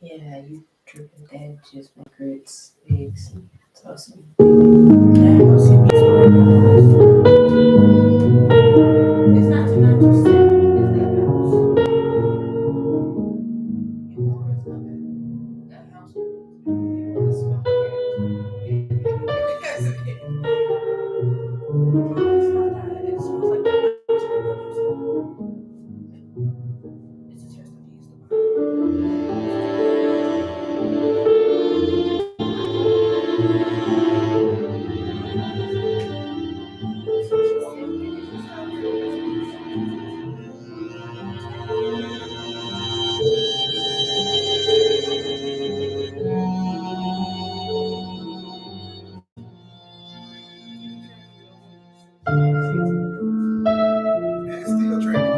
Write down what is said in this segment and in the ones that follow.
Yeah, you dripping dead just my grits, eggs, tossing. Yeah, I see me scoring. It's not too stiff. It's that house. You more is not bad. That house. You want to smell it? No, it's not that. It smells like that house your brother used to live. It's a chest that he used to It's still trending.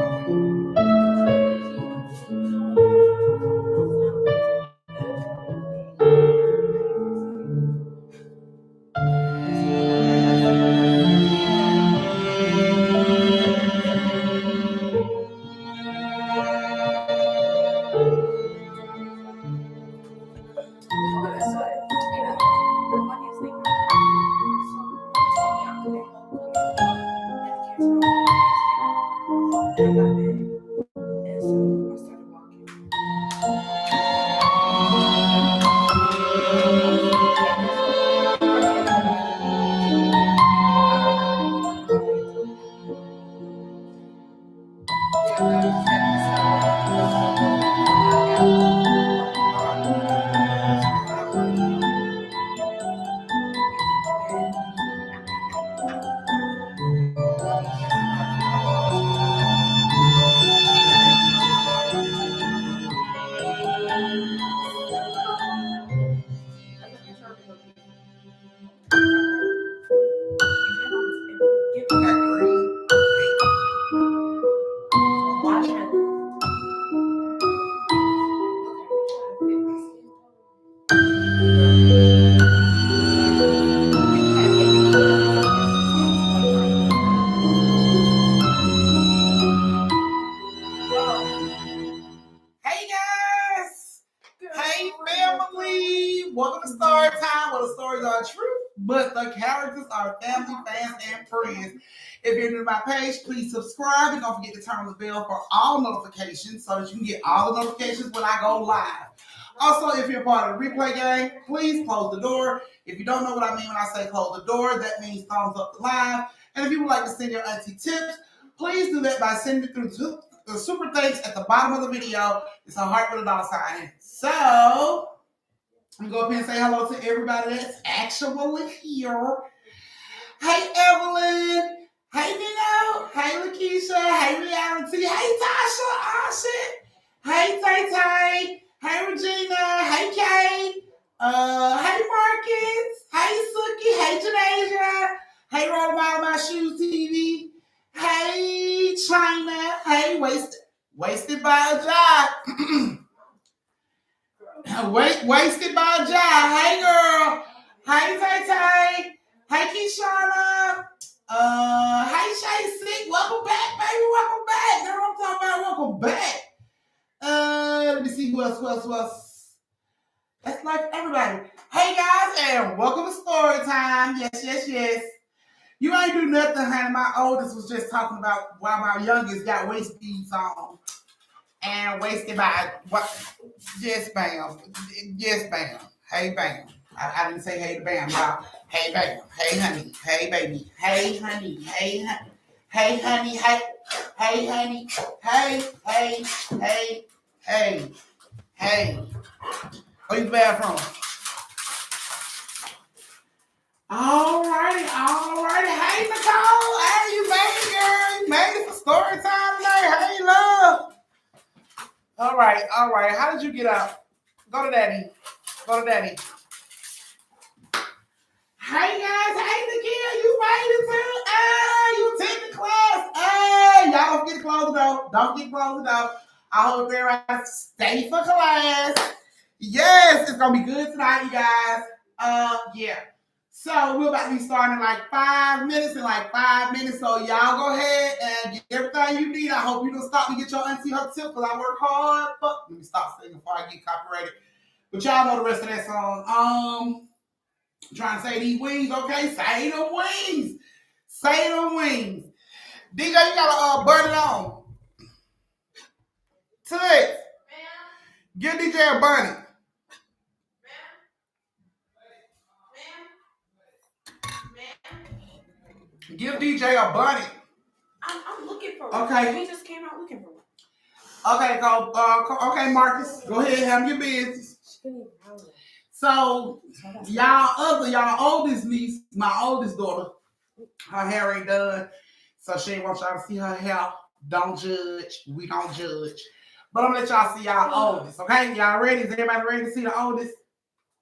Hey guys! Hey family! Welcome to Storytime, where the stories are true, but the characters are family, fans, and friends. If you're new to my page, please subscribe and don't forget to turn on the bell for all notifications so that you can get all the notifications when I go live. Also, if you're part of the replay gang, please close the door. If you don't know what I mean when I say close the door, that means thumbs up the live. And if you would like to send your auntie tips, please do that by sending it through the super thanks at the bottom of the video. It's a heart with a dollar sign. So, I'm going to go up here and say hello to everybody that's actually here. Hey, Evelyn. Hey, Nino. Hey, Lakeisha. Hey, Reality. Hey, Tasha. Oh, shit. Hey, Tay Tay. Hey, Regina. Hey, Kay. Hey, Marcus. Hey, Suki. Hey, Janasia. Hey, Roll About My Shoes TV. Hey, China. Hey, Wasted by a Job. Wasted by a Job. Hey, girl. Hey, Tay Tay. Hey, Keishana. Hey, Shay Sick. Welcome back, baby. Welcome back. Girl, I'm talking about welcome back. Let me see who else. That's like everybody. Hey, guys, and welcome to Story Time. Yes. You ain't do nothing, honey. My oldest was just talking about why my youngest got waist beads on and wasted by what? Yes, bam. Yes, bam. Hey, bam. I didn't say hey to bam, y'all. Hey, bam. Hey, honey. Hey, baby. Hey, honey. Hey, honey. Hey, honey. Hey, hey, honey. Hey. Where's the bathroom? All righty. Hey, Nicole. Hey, you made it, girl. You made it for story time tonight. Hey, love. All right. How did you get out? Go to daddy. Hey, guys. Hey, Nikia. You made it, too. Hey, you took the class. Hey, y'all don't forget to close the door. I hope everybody stay for class. Yes, it's going to be good tonight, you guys. Yeah. So we're about to be starting in like 5 minutes. So y'all go ahead and get everything you need. I hope you don't stop to get your auntie her tip because I work hard. Let me stop singing before I get copyrighted. But y'all know the rest of that song. Trying to say these wings, okay? Say the wings. Say the wings. DJ, you gotta burn it on. Toots. Give DJ a bunny. Give DJ a bunny. I'm looking for one. Okay. We just came out looking for one. Okay, okay, Marcus. Go ahead, have your business. So, y'all oldest niece, my oldest daughter, her hair ain't done. So she ain't want y'all to see her hair. Don't judge. We don't judge. But I'm gonna let y'all see y'all oldest, okay? Y'all ready? Is everybody ready to see the oldest?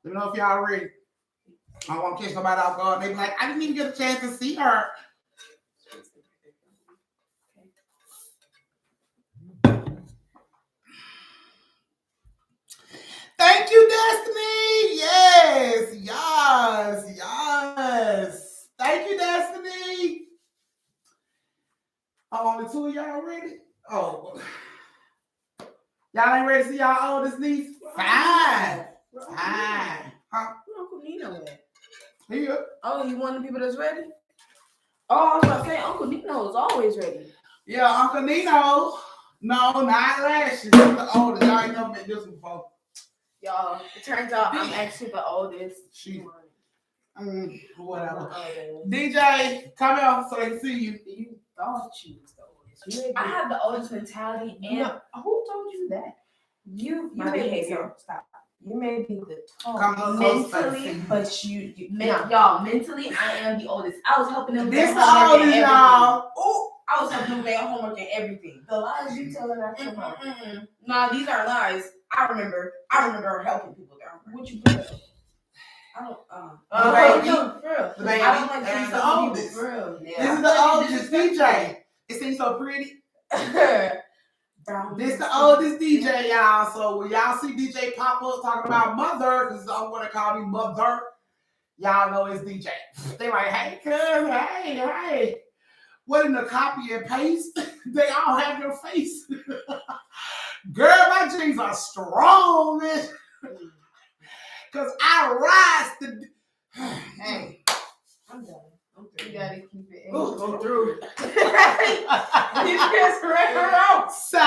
Let me know if y'all ready. I don't want to catch nobody off guard. They be like, I didn't even get a chance to see her. Thank you, Destiny. Yes. Thank you, Destiny. Oh, only two of y'all ready? Oh. Y'all ain't ready to see y'all oldest niece? Fine. Huh? Uncle Nino at? Here. Oh, you one of the people that's ready? Oh, I was about to say, Uncle Nino is always ready. Yeah, Uncle Nino. No, not lashes. He's the oldest. Y'all ain't never met this one before. Y'all, it turns out I'm actually the oldest. Whatever. DJ, come here so they can see you. You thought you was the oldest. I have the oldest mentality, and who told you that? You may be stop. You may be the tallest mentally, but y'all mentally, I am the oldest. I was helping them. This the oldest, y'all. Oh, I was helping them with their homework and everything. The lies you telling us. Nah, these are lies. I remember helping people with their homework. What you put? I don't. No, for real. I don't like doing something people for real. Yeah. This is the oldest DJ. It seems so pretty. This the oldest DJ, y'all. So when y'all see DJ pop up talking about mother, because I'm gonna call me mother, y'all know it's DJ. They like, hey, cuz, hey. What in the copy and paste? They all have your face. Girl, my jeans are strong, man. Cause I rise to. Hey, I'm done. You gotta keep it in. Go through. You just ran her out. So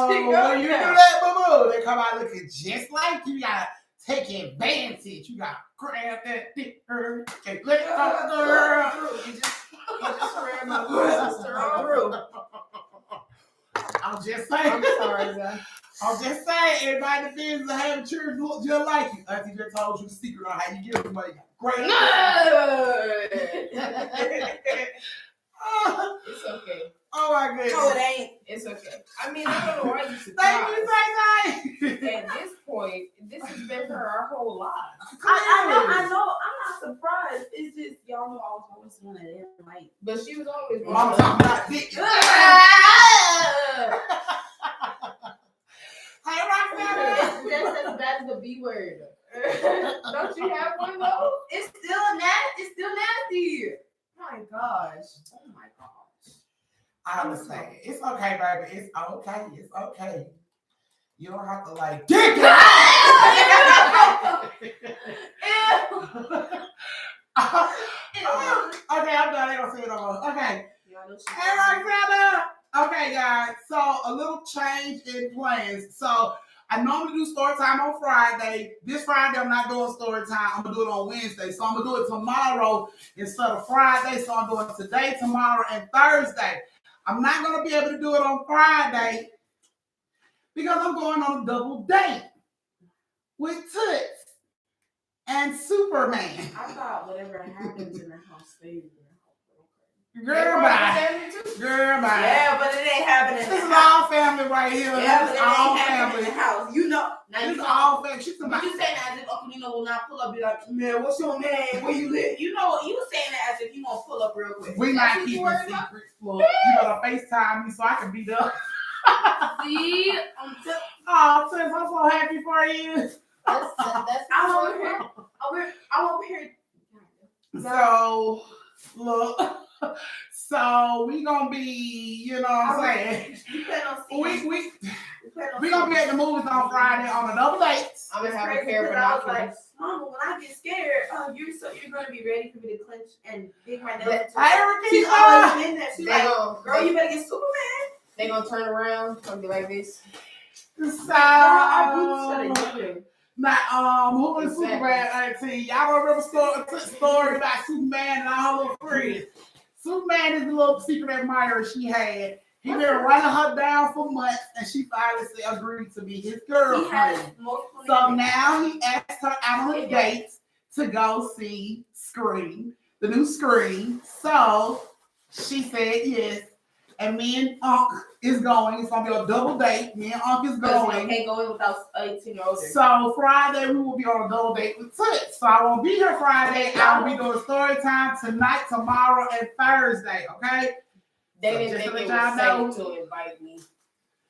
when you do that, boo, they come out looking just like you. You gotta take advantage. You gotta grab that dick, girl. Okay, let go, girl. You just ran my sister on through. I'm just saying. I'm sorry, guys. I'm just saying, everybody in the business of having children look just like you. Auntie just told you the secret on how you get them money. Great. No! It's okay. Oh my goodness. No, it ain't. It's okay. I mean, I don't know why you surprised. Thank you. At this point, this has been her our whole life. I know. I'm not surprised. It's just, y'all know I was always one of them. Like, but she was always one I'm of them. talking about dick. Hey, Roxanne. That's as bad as the B word. Don't you have one though? It's still nasty. It's still nasty. My gosh. Oh my gosh. I understand. It's okay, baby. It's okay. It's okay. You don't have to like dick it. Okay, I'm done. I ain't gonna say it no more. Okay. Hey, Roxanne. Okay, guys. So a little change in plans. So I normally do story time on Friday. This Friday, I'm not doing story time. I'm gonna do it on Wednesday. So I'm gonna do it tomorrow instead of Friday. So I'm doing today, tomorrow, and Thursday. I'm not gonna be able to do it on Friday because I'm going on a double date with Toots and Superman. I thought whatever happens in the house stays in the house. Girl, bye. Girl, bye. Yeah, but it ain't happening. This is all family right here. Yeah, this is all family. In the house. You know. Now this is all family. She's you saying that as if Uncle Nino will not pull up, be like, man, what's your name? Where you live? You know, you saying that as if he won't pull up real quick. We not keeping secrets. Look, you gotta FaceTime me so I can be there. See? Oh, Sis, I'm so happy for you. I'm over here. I'm over here. So, look. So we gonna be, you know what I'm saying? We plan on seeing. We gonna be at the movies on Friday on a double date. I'm gonna have a pair of binoculars. Mama, when I get scared, you're gonna be ready for me to clench and dig my nails. She's always been there. She's like, girl, you better get Superman. They gonna turn around, gonna be like this. So, who was Superman 18? Y'all remember story about Superman and all her little friends? Superman is the little secret admirer she had. He been running her down for months, and she finally agreed to be his girlfriend. So now he asked her out on a date to go see Scream, the new Scream. So she said yes. And me and Unc is going. It's gonna be a double date. Me and Unc is going. You can't go in without 18 or older. So Friday we will be on a double date with Toots. So I won't be here Friday. I'll be doing story time tonight, tomorrow, and Thursday. Okay. They didn't think it was safe to invite me.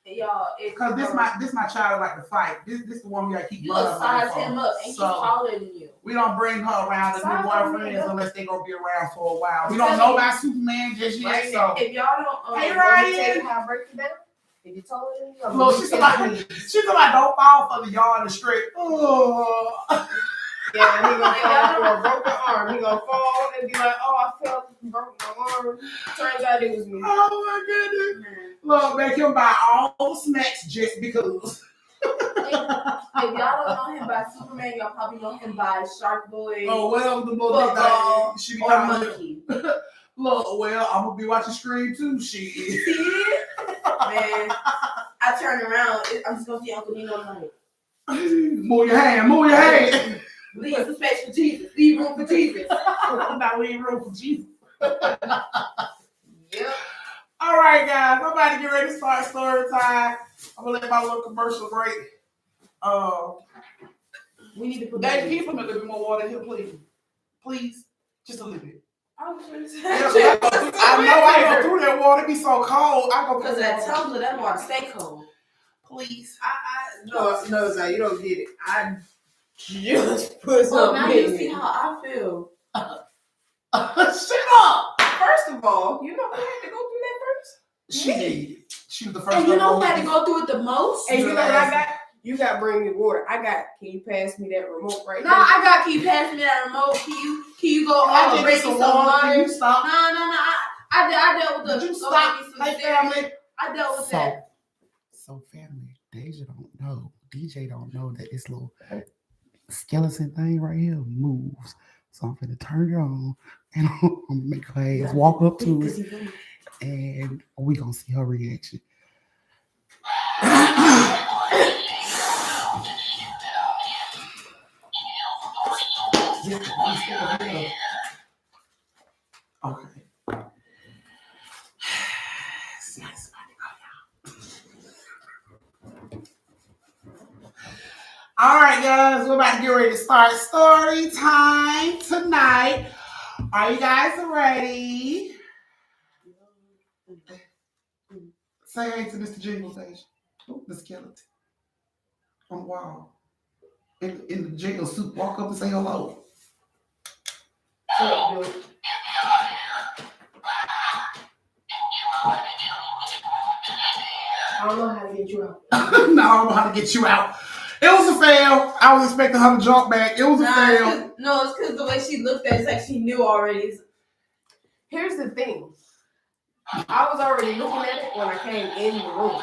Y'all, because this my child like to fight. This the one we gotta keep. You look size him up, and he's taller than you. We don't bring her around as new boyfriends unless they gonna be around for a while. We don't know about Superman just yet. Right, so if y'all don't, hey Ryan, tell you how I break you down. If you taller than you, look, she's about don't fall for the yard and straight. Oh. Yeah, he gonna fall for a broken arm. He gonna fall and be like, "Oh, I fell, broke my arm." Turns out it was me. Oh my goodness! Look, make him buy all the snacks just because. If y'all don't know him by Superman, y'all probably know him by Shark Boy. Oh well, the football she be or Monkey. Look, well, I'm gonna be watching Scream too. Shit. See? Man, I turn around. I'm just gonna see Uncle Nino like, move your hand. Leave some space for Jesus. Leave room for Jesus. I'm not leaving room for Jesus. Yep. All right, guys. I'm about to get ready to start story time. I'm gonna let my little commercial break. We need to put that. Can you put me a little bit more water here, please? Please, just a little bit. I was gonna say. I know I go through that water. It be so cold. I go because that tumbler, that water stay cold. Please. No, you don't get it. I just put something. Now you see how I feel. Shut up. First of all, you know who had to go through that first? She did. She was the first. And you know who had to go through it the most? And you know what I got? You got to bring me water. Can you pass me that remote right now? No, I got. Can you pass me that remote? Can you go break me some water? Stop. No. I dealt with the. Did you stop? Hey, family. I dealt with that. So family, Deja don't know. DJ don't know that this little skeleton thing right here moves. So I'm gonna turn it on and I'm gonna make her ass walk up to it, and we gonna see her reaction. Okay. All right, guys, we're about to get ready to start story time tonight. Are you guys ready? Say hey to Mr. Jingle Station. Oh, the skeleton on the wall. In the jingle suit, walk up and say hello. I don't know how to get you out. No, I don't know how to get you out. It was a fail. I was expecting her to jump back. It was a fail. No, it's because the way she looked at it, it's like she knew already. Here's the thing. I was already looking at it when I came in the room.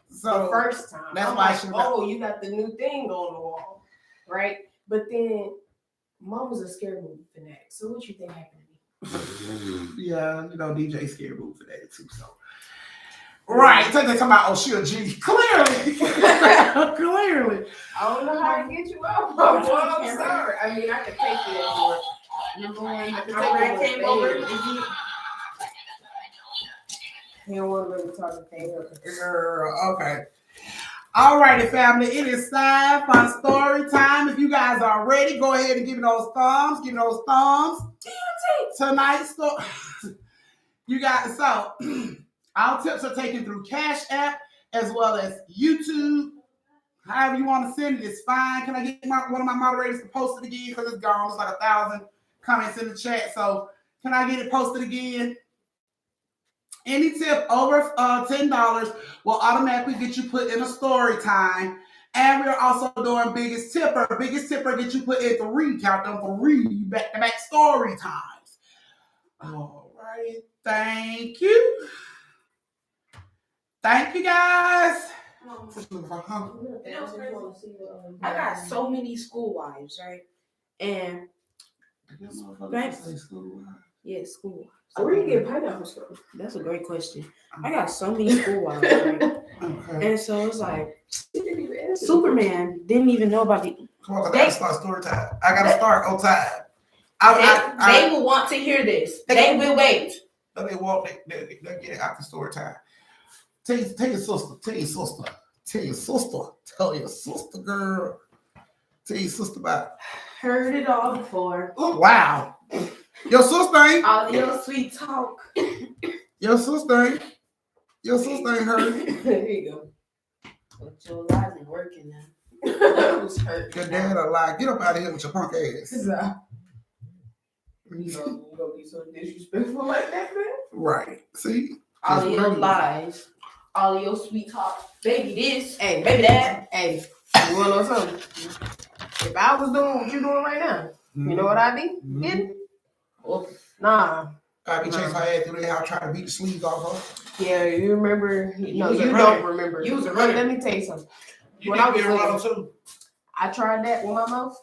So the first time. That's I'm why like, she you got the new thing on the wall. Right? But then Mom was a scary movie fanatic. So what you think happened to me? Yeah, DJ scared movie for that too. So right, so they talking about she a G. Clearly. Clearly. I don't know how to get you out. I'm sorry. I mean, I could take it anymore. Number one, I could I take it over. He don't want to really talk to Girl, okay. All righty, family. It is time for story time. If you guys are ready, go ahead and give me those thumbs. Give me those thumbs. Tonight's story. You guys, so our tips are taken through Cash App as well as YouTube. However you want to send it, it's fine. Can I get one of my moderators to post it again? Because it's gone. It's like 1,000 comments in the chat. So Can I get it posted again? Any tip over $10 will automatically get you put in a story time. And we're also doing biggest tipper. Biggest tipper get you put in 3, count them 3 back-to-back story times. All right. Thank you. Thank you, guys. I got so many school wives, right? And yeah, school wives. So where you get pineapples from? That's a great question. I got so many school wives, right? Okay. And so it's like Superman didn't even know about the. Come on, I gotta start story time. I gotta start on time. They will want to hear this. They will wait. They won't. They get it after story time. Tell your sister. Tell your sister. Tell your sister. Tell your sister, girl. Tell your sister about it. Heard it all before. Oh, wow. Your sister ain't. All your sweet talk. Your sister ain't. Your sister ain't heard it. There you go. But your lies ain't working now. That was hurt. Your dad a lie. Get up out of here with your punk ass. You gonna be so disrespectful like that, man? Right. See? All of your lies. All of your sweet talk. Baby this. Hey, baby that. Hey, you wanna know something? If I was doing what you're doing right now, you know what I'd be getting? Well, nah. I be chasing her ass through the house trying to beat the sleeves off her. Yeah, you remember? No, was a you runner. don't remember. You was a runner. Let me tell you something. You When need I to be a was runner little, too. I tried that with my mouth.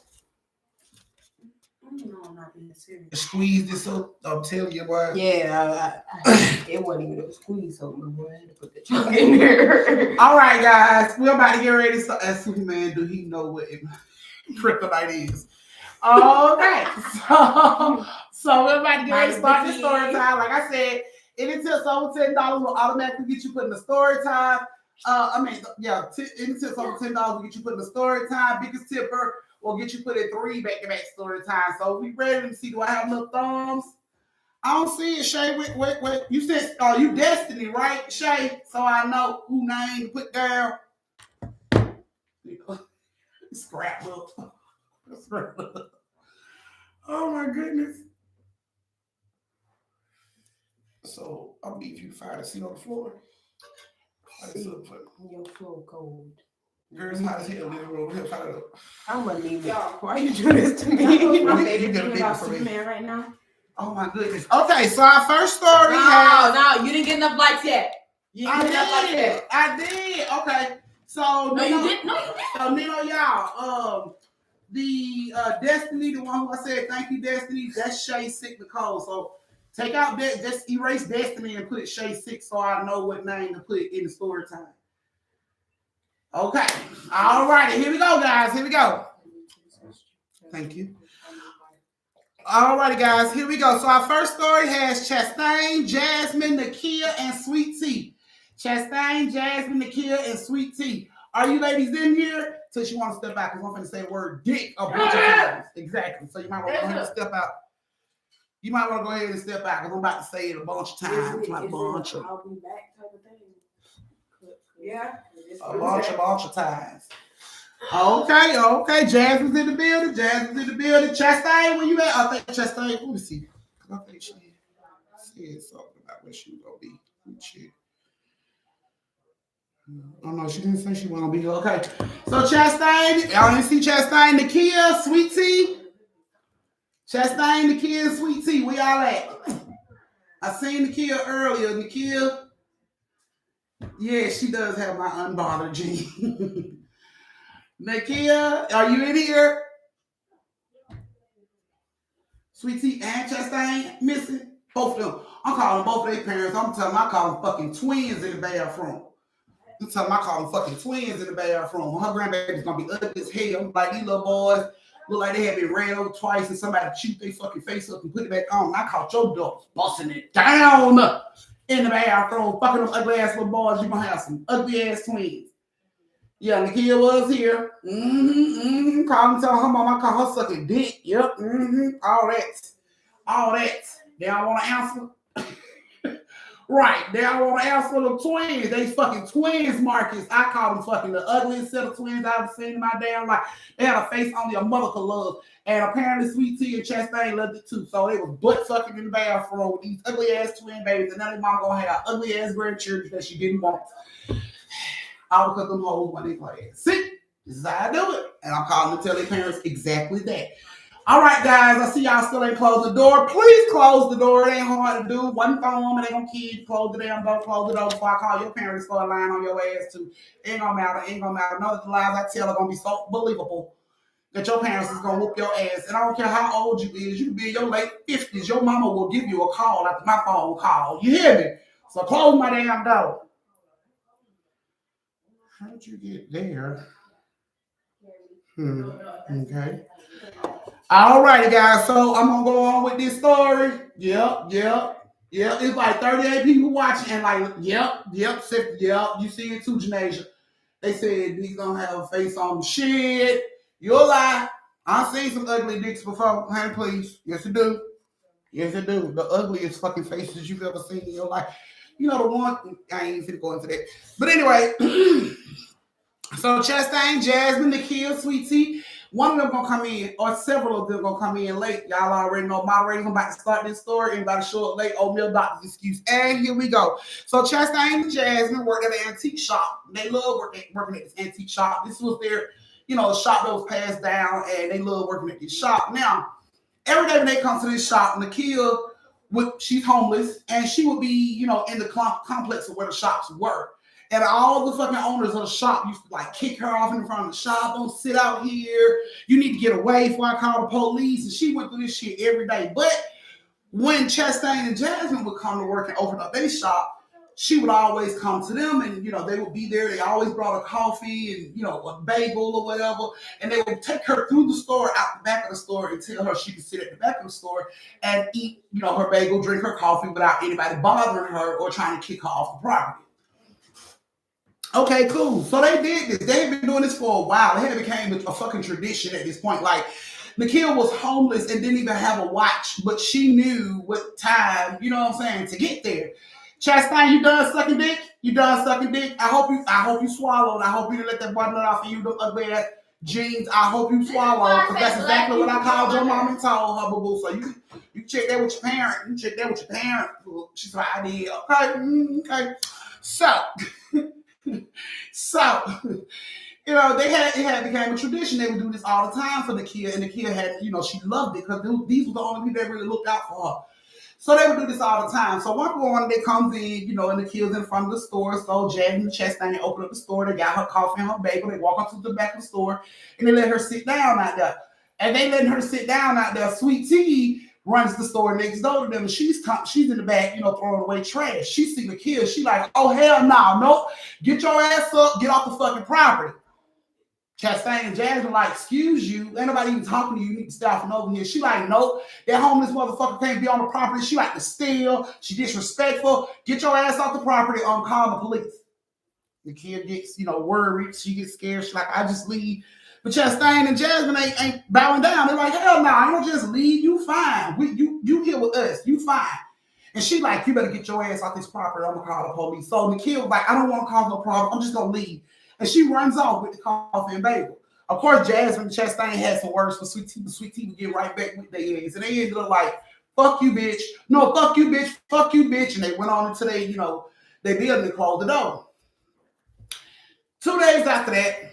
No, I'm not being serious. Squeeze this up. I'm telling you what. Yeah, it wasn't even a squeeze, so boy, I had to put the chunk in there. All right, guys. We're about to get ready. So, as Superman, do he know what kryptonite is? Okay. So we're about to get ready to start the story time. Like I said, any tips over $10 will automatically get you put in the story time. Any tips over $10 will get you put in the story time. Biggest tipper will get you put in 3 back-to-back story time. So we ready to see. Do I have enough thumbs? I don't see it, Shay. Wait. You said, you Destiny, right, Shay? So I know who name to put down. Scrapbook. Oh my goodness. So I'll leave you to find a seat on the floor. Your flow cold. Girls, hot as hell in the room. He'll find it up. I'm gonna leave it. Why you do this to me? My You favorite gotta thing pick about for me. Superman right now. Oh my goodness. Okay, so our first story. No, you didn't get enough likes yet. You didn't get enough likes yet. I did. Okay. So No, you didn't. So Nino, y'all, the Destiny, the one who I said thank you, Destiny, that's Shay Sick Nicole. So take out that, just erase Destiny and put Shay Sick so I know what name to put in the story time. Okay. All righty. Here we go, guys. Here we go. Thank you. All righty, guys. Here we go. So our first story has Chastain, Jasmine, Nakia, and Sweet Tea. Chastain, Jasmine, Nakia, and Sweet Tea. Are you ladies in here? So she wants to step out because I'm going to say the word dick a bunch of times. Exactly. So you might want to go ahead and step out. You might want to go ahead and step out because I'm about to say it a bunch of times. Like bunch of. I'll be back type of thing. Yeah. A bunch of times. Okay. Jasmine's in the building. Chastain, where you at? I think Chastain. Let me see. I think she said something about where she was gonna be. Shit. Oh no, she didn't say she was gonna be. Okay. So Chastain, y'all didn't see Chastain, Nakia, Sweet Tea. Chastain, Nakia, and Sweet Tea. Where y'all at? I seen Nakia earlier. Nakia. Yeah, she does have my unbothered gene. Nakia, are you in here? Sweet Tea and Chastain missing? Both of them. I'm calling both of their parents. I'm telling them I call them fucking twins in the bathroom. I'm telling them I call them fucking twins in the bathroom. Her grandbaby's gonna be ugly as hell. Like these little boys look like they have been ran over twice and somebody chewed their fucking face up and put it back on. I caught your dogs busting it down in the bathroom. Fucking them ugly ass little boys. You're gonna have some ugly ass twins. Yeah, Nakia was here. Call me, tell her mom I call her sucking dick. Yep. All that. They don't want to answer. Right. They all want to ask for the twins. They fucking twins, Marcus. I call them fucking the ugliest set of twins I've ever seen in my damn life. They had a face only a mother could love. And apparently Sweet Tea and Chastain loved it too. So they was butt fucking in the bathroom with these ugly ass twin babies. And now their mom gonna have ugly ass grandchildren that she didn't want. All because them hoes when they play. See? This is how I do it. And I'm calling to tell their parents exactly that. All right, guys, I see y'all still ain't closed the door. Please close the door. It ain't hard to do. One phone, and they gonna keep you. Close the damn door, close the door before I call your parents start lying on your ass too. Ain't gonna matter, ain't gonna matter. None of the lies I tell are gonna be so believable that your parents is gonna whoop your ass. And I don't care how old you is, you can be in your late 50s. Your mama will give you a call after my phone call. You hear me? So close my damn door. How did you get there? Okay. All righty, guys. So I'm gonna go on with this story. Yep. It's like 38 people watching, and like, yep. You see it too, Janasia. They said he's gonna have a face on shit. You'll lie. I've seen some ugly dicks before. Honey, please. Yes, you do. The ugliest fucking faces you've ever seen in your life. You know the one. I ain't even go into that. But anyway. So Chastain, Jasmine, Nikhil, Sweet Tea, one of them gonna come in, or several of them gonna come in late. Y'all already know moderators. I'm about to start this story. Anybody show up late? Oatmeal doctor's excuse. And here we go. So Chastain and Jasmine worked at an antique shop. They love working at this antique shop. This was their, shop that was passed down, and they love working at this shop. Now, every day when they come to this shop, Nikhil, she's homeless, and she would be, in the complex of where the shops were. And all the fucking owners of the shop used to like kick her off in front of the shop. Don't sit out here. You need to get away before I call the police. And she went through this shit every day. But when Chastain and Jasmine would come to work and open up their shop, she would always come to them, and they would be there. They always brought her coffee and a bagel or whatever. And they would take her through the store, out the back of the store, and tell her she could sit at the back of the store and eat, her bagel, drink her coffee without anybody bothering her or trying to kick her off the property. Okay, cool. So they did this. They had been doing this for a while. It had became a fucking tradition at this point. Like, Nikhil was homeless and didn't even have a watch, but she knew what time, to get there. Chastain, you done sucking dick? I hope you swallowed. I hope you didn't let that boy nut off of you, the ugly ass jeans. I hope you swallowed, because that's exactly what I called your mom and told her, boo. So you check that with your parent. She's like, I did. Okay. So, it had became a tradition. They would do this all the time for the kid, and the kid had, she loved it because these were the only people that really looked out for her. So they would do this all the time. So one morning they comes in, and the kid's in front of the store. So Jasmine and Chastain open up the store. They got her coffee and her bagel. They walk up to the back of the store, and they let her sit down out there. And they letting her sit down out there. Sweet Tea runs the store next door to them, and she's in the back, throwing away trash. She see the kid. She like, oh, hell no, nope. Get your ass up. Get off the fucking property. Chastain and Jasmine like, excuse you. Ain't nobody even talking to you. You need to stop from over here. She like, nope. That homeless motherfucker can't be on the property. She like to steal. She disrespectful. Get your ass off the property. Call the police. The kid gets, worried. She gets scared. She like, I just leave. But Chastain and Jasmine ain't bowing down. They're like, hell no, I don't just leave. You fine. You here with us. You fine. And she like, you better get your ass off this property. I'm going to call the police. So Nikhil was like, I don't want to cause no problem. I'm just going to leave. And she runs off with the coffee and bagel. Of course, Jasmine and Chastain had some words for Sweet Tea, but Sweet Tea would get right back with their ass. And they ended up like, fuck you, bitch. No, fuck you, bitch. Fuck you, bitch. And they went on until they, they building and closed the door. 2 days after that,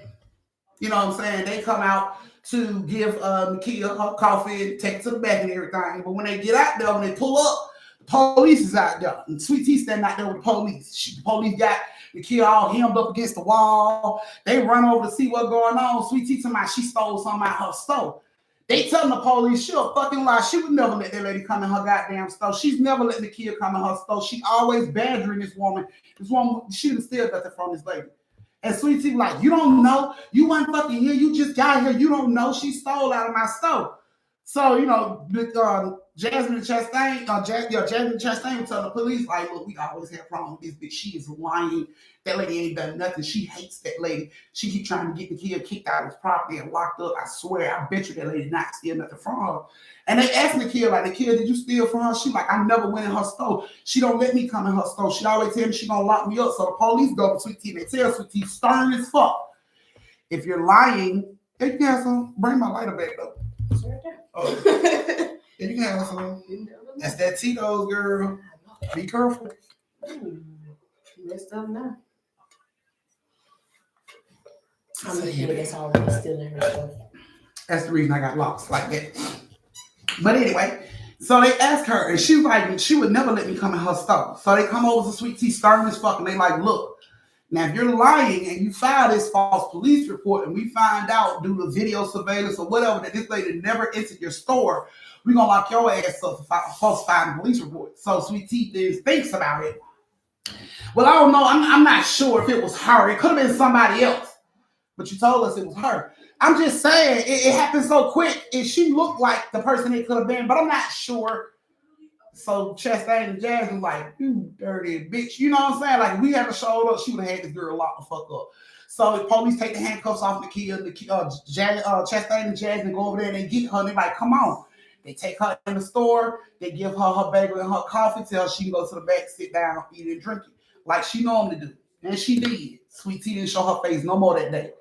they come out to give Nikhil her coffee and take it to the back and everything. But when they get out there, when they pull up, the police is out there. And Sweet Tea standing out there with the police. The police got Nikhil all hemmed up against the wall. They run over to see what's going on. Sweet Tea talking about she stole something out her store. They telling the police she a fucking lie. She would never let that lady come in her goddamn store. She's never let Nikhil come in her store. She always badgering this woman. This woman, she done still got that from this lady. And Sweet Tea like, you don't know. You weren't fucking here. You just got here. You don't know. She stole out of my store. So, Jasmine Chastain, Jasmine Chastain was telling the police, like, look, we always have problems with this bitch. She is lying. That lady ain't done nothing. She hates that lady. She keep trying to get the kid kicked out of his property and locked up. I swear, I bet you that lady not steal nothing from her. And they asked the kid, like, the kid, did you steal from her? She like, I never went in her store. She don't let me come in her store. She always tell me she gonna lock me up. So the police go to Sweet Tea. They tell Sweet Tea, stern as fuck. If you're lying, you can have some. Bring my lighter back up. Oh. Yeah, you can have some. That's that Tito's, girl. Be careful. Messed up now. I'm the kid that's already stealing her stuff. That's the reason I got lost like that. But anyway, so they asked her, and she was like, she would never let me come in her store. So they come over to Sweet Tea, stern as fuck, and they like, look, now if you're lying and you file this false police report, and we find out due to video surveillance or whatever that this lady never entered your store, we're gonna lock your ass up for falsifying the police report. So Sweet Tea then thinks about it. Well, I don't know. I'm not sure if it was her. It could have been somebody else. But you told us it was her. I'm just saying, it happened so quick, and she looked like the person it could have been, but I'm not sure. So Chastain and Jasmine like, you dirty bitch. You know what I'm saying? Like, if we hadn't showed up, she would have had this girl locked the fuck up. So the police take the handcuffs off the kid. Chastain and Jasmine go over there and they get her, and they're like, come on. They take her in the store. They give her her bagel and her coffee, tell her she can go to the back, sit down, eat and drink it, like she normally do. And she did. Sweet Tea didn't show her face no more that day.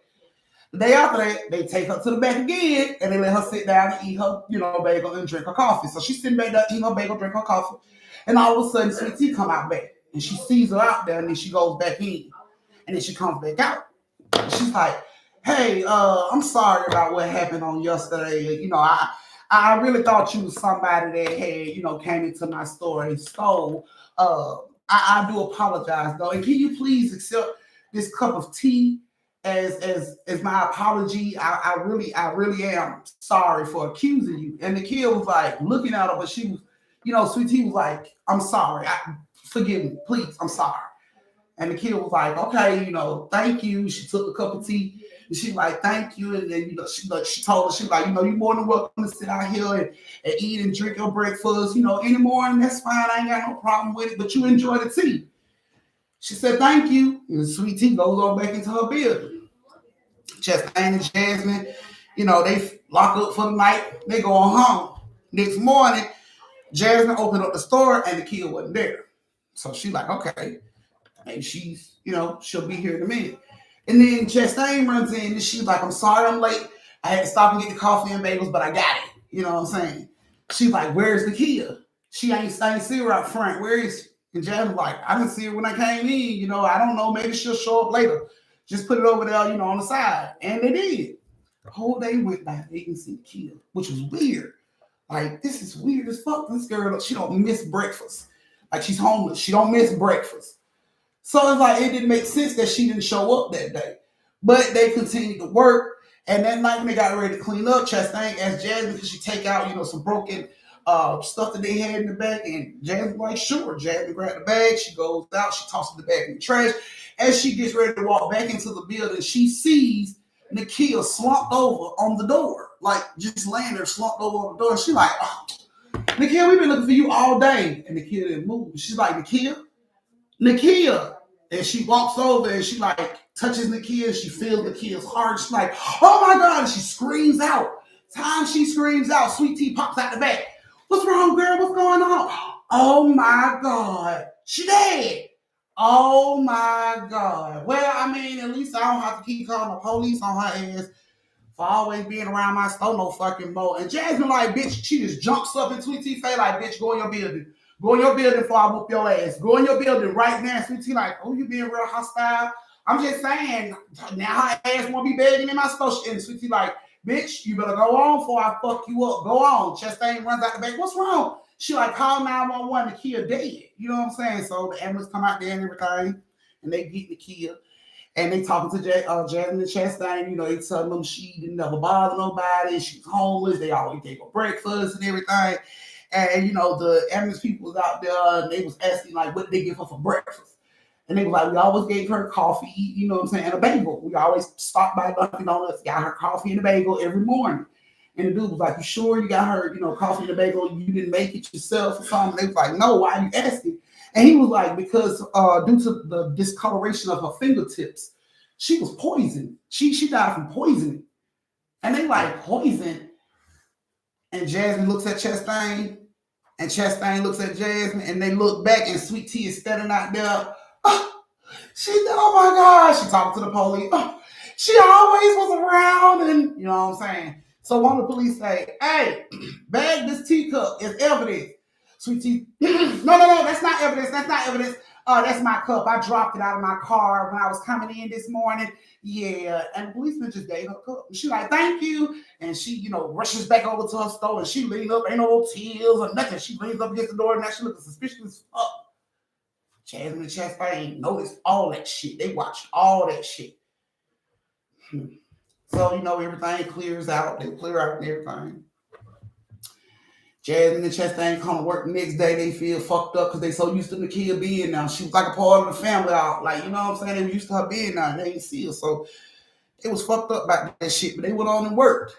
The day after that, they take her to the back again, and they let her sit down and eat her, bagel and drink her coffee. So she's sitting back there, eating her bagel, drink her coffee, and all of a sudden, Sweet Tea come out back, and she sees her out there, and then she goes back in, and then she comes back out. And she's like, "Hey, I'm sorry about what happened on yesterday. I really thought you was somebody that had, came into my store and stole. I do apologize though, and can you please accept this cup of tea as my apology? I really am sorry for accusing you." And the kid was like looking at her, but she was, Sweet Tea was like, "I'm sorry. Forgive me, please. I'm sorry." And the kid was like, "Okay, thank you." She took a cup of tea and she like, "Thank you." And then, she told her, she like, "You're more than welcome to sit out here and eat and drink your breakfast, any morning. That's fine. I ain't got no problem with it, but you enjoy the tea." She said, "Thank you." And Sweet Tea goes on back into her building. Chastain and Jasmine, they lock up for the night. They go on home. Next morning, Jasmine opened up the store and the kid wasn't there. So she like, okay, maybe she's, she'll be here in a minute. And then Chastain runs in and she's like, "I'm sorry I'm late. I had to stop and get the coffee and bagels, but I got it." You know what I'm saying? She's like, "Where's the kid? She ain't see her out front. Where is she?" And Jasmine's like, "I didn't see her when I came in. I don't know. Maybe she'll show up later. Just put it over there, on the side." And they did. The whole day went by. They didn't see the kid, which was weird. Like, this is weird as fuck. This girl, she don't miss breakfast. Like, she's homeless. She don't miss breakfast. So it's like, it didn't make sense that she didn't show up that day. But they continued to work. And that night when they got ready to clean up, Chastain asked Jasmine, could she take out, some broken stuff that they had in the bag? And Jasmine was like, sure. Jasmine grabbed the bag. She goes out. She tosses the bag in the trash. As she gets ready to walk back into the building, she sees Nakia slumped over on the door. Like, just laying there slumped over on the door. She's like, "Oh, Nakia, we've been looking for you all day." And Nakia didn't move. She's like, Nakia. And she walks over and she like touches Nakia. She feels Nakia's heart. She's like, "Oh my God." And she screams out. Time she screams out, Sweet Tea pops out the back. "What's wrong, girl? What's going on?" "Oh my God. She dead." "Oh my God." Well, I mean, at least I don't have to keep calling the police on her ass for always being around my store no fucking more. And Jasmine like, bitch, she just jumps up in Sweet Tea face like, "Bitch, go in your building. Go in your building before I whoop your ass. Go in your building right now." Sweet Tea like, "Oh, you being real hostile." I'm just saying, now her ass won't be begging in my store. And Sweet Tea like, "Bitch, you better go on before I fuck you up. Go on." Chastain runs out the back. "What's wrong?" She like, "Call 911. The kid dead." You know what I'm saying? So the ambulance come out there and everything, and they get the kid. And they talking to Jasmine and Chastain. They telling them she didn't never bother nobody. She's homeless. They always gave her breakfast and everything. And, the ambulance people was out there and they was asking, like, what did they give her for breakfast? And they was like, "We always gave her coffee, and a bagel. We always stopped by Dunkin' Donuts, got her coffee and a bagel every morning." And the dude was like, you sure you got her, coffee in the bagel, you didn't make it yourself or something? They was like, no, why are you asking? And he was like, because due to the discoloration of her fingertips, she was poisoned. She died from poisoning. And they like, poison? And Jasmine looks at Chastain, and Chastain looks at Jasmine, and they look back, and Sweet Tea is standing out there. Oh my God, she talked to the police. She always was around, and you know what I'm saying? So one of the police say, hey, bag this teacup is evidence. Sweet Tea, no, that's not evidence. That's not evidence. That's my cup. I dropped it out of my car when I was coming in this morning. Yeah, and the policeman just gave her a cup. She like, thank you. And she, rushes back over to her store, and she leans up, ain't no tears or nothing. She leans up against the door, and now she looking suspicious as fuck. Jasmine and Chastain noticed all that shit. They watched all that shit. So, everything clears out. They clear out and everything. Jasmine and Chastain come to work the next day. They feel fucked up because they so used to Nakia being now. She was like a part of the family. Like, you know what I'm saying? They were used to her being now. They ain't see her. So they was fucked up about that shit. But they went on and worked.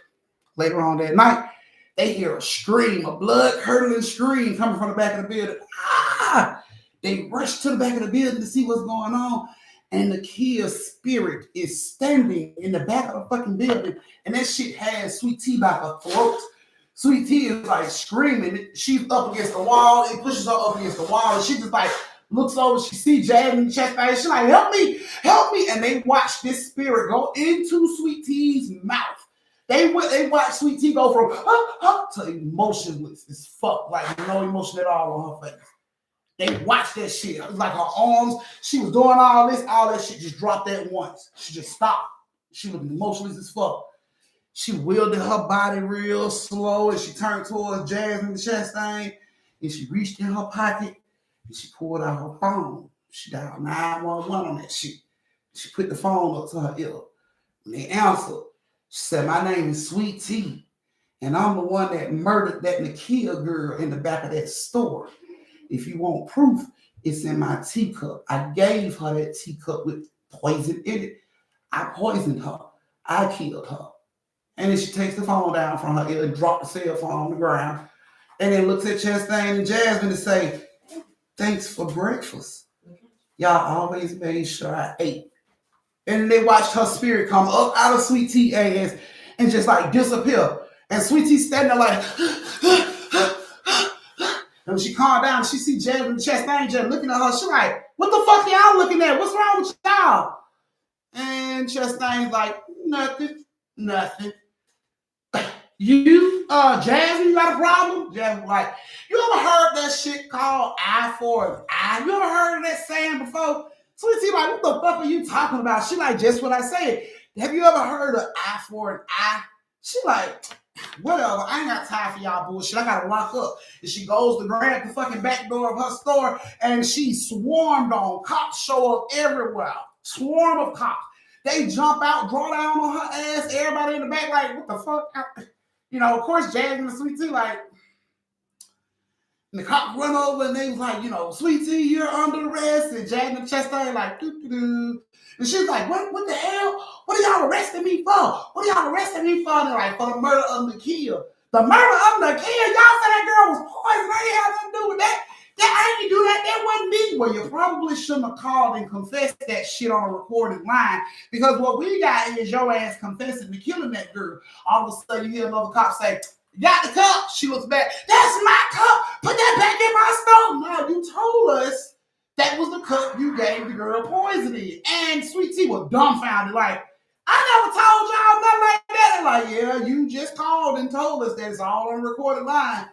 Later on that night, they hear a scream, a blood-curdling scream coming from the back of the building. Ah! They rush to the back of the building to see what's going on. And Nakia's spirit is standing in the back of the fucking building. And that shit has Sweet Tea by her throat. Sweet Tea is like screaming. She's up against the wall. It pushes her up against the wall. And she just like looks over. She sees Jasmine in the chest. She's like, help me. And they watch this spirit go into Sweet Tea's mouth. They watch Sweet Tea go from to emotionless as fuck. Like no emotion at all on her face. They watched that shit. It was like her arms. She was doing all that shit just dropped at once. She just stopped. She was emotionless as fuck. She wielded her body real slow and she turned towards Jasmine Chastain and she reached in her pocket and she pulled out her phone. She dialed 911 on that shit. She put the phone up to her ear. When they answered, she said, my name is Sweet Tea and I'm the one that murdered that Nakia girl in the back of that store. If you want proof, it's in my teacup. I gave her that teacup with poison in it. I poisoned her. I killed her. And then she takes the phone down from her ear and drops the cell phone on the ground. And then looks at Chastain and Jasmine and say, thanks for breakfast. Y'all always made sure I ate. And then they watched her spirit come up out of Sweet Tea ass and just like disappear. And Sweet Tea standing there like, and when she calmed down, she see Jasmine Chastain just looking at her. She like, what the fuck y'all looking at? What's wrong with y'all? And Chastain's like, nothing. You, Jasmine, you got a problem? Jasmine like, you ever heard that shit called eye for an eye? You ever heard of that saying before? Sweet Tea like, what the fuck are you talking about? She like, just what I said. Have you ever heard of eye for an eye? She like, whatever, I ain't got time for y'all bullshit. I gotta lock up. And she goes to grab the fucking back door of her store and she swarmed on. Cops show up everywhere. Swarm of cops. They jump out, draw down on her ass. Everybody in the back like, what the fuck? Of course, Jasmine and Sweet Tea like, and the cop run over and they was like, Sweet Tea, you're under arrest. And Jasmine Chastain like, doo-doo-doo. And she's like, what the hell? What are y'all arresting me for? And they're like, for the murder of Nakia. The murder of Nakia? Y'all said that girl was poisoned. I ain't have nothing to do with that. I didn't do that. That wasn't me. Well, you probably shouldn't have called and confessed that shit on a recorded line because what we got is your ass confessing to killing that girl. All of a sudden, you hear another cop say, you got the cup? She looks back. That's my cup. Put that back in my store. No, you told us that was the cup you gave the girl poison in. And Sweet Tea was dumbfounded like, I never told y'all nothing like that. They're like, yeah, you just called and told us that it's all on a recorded line.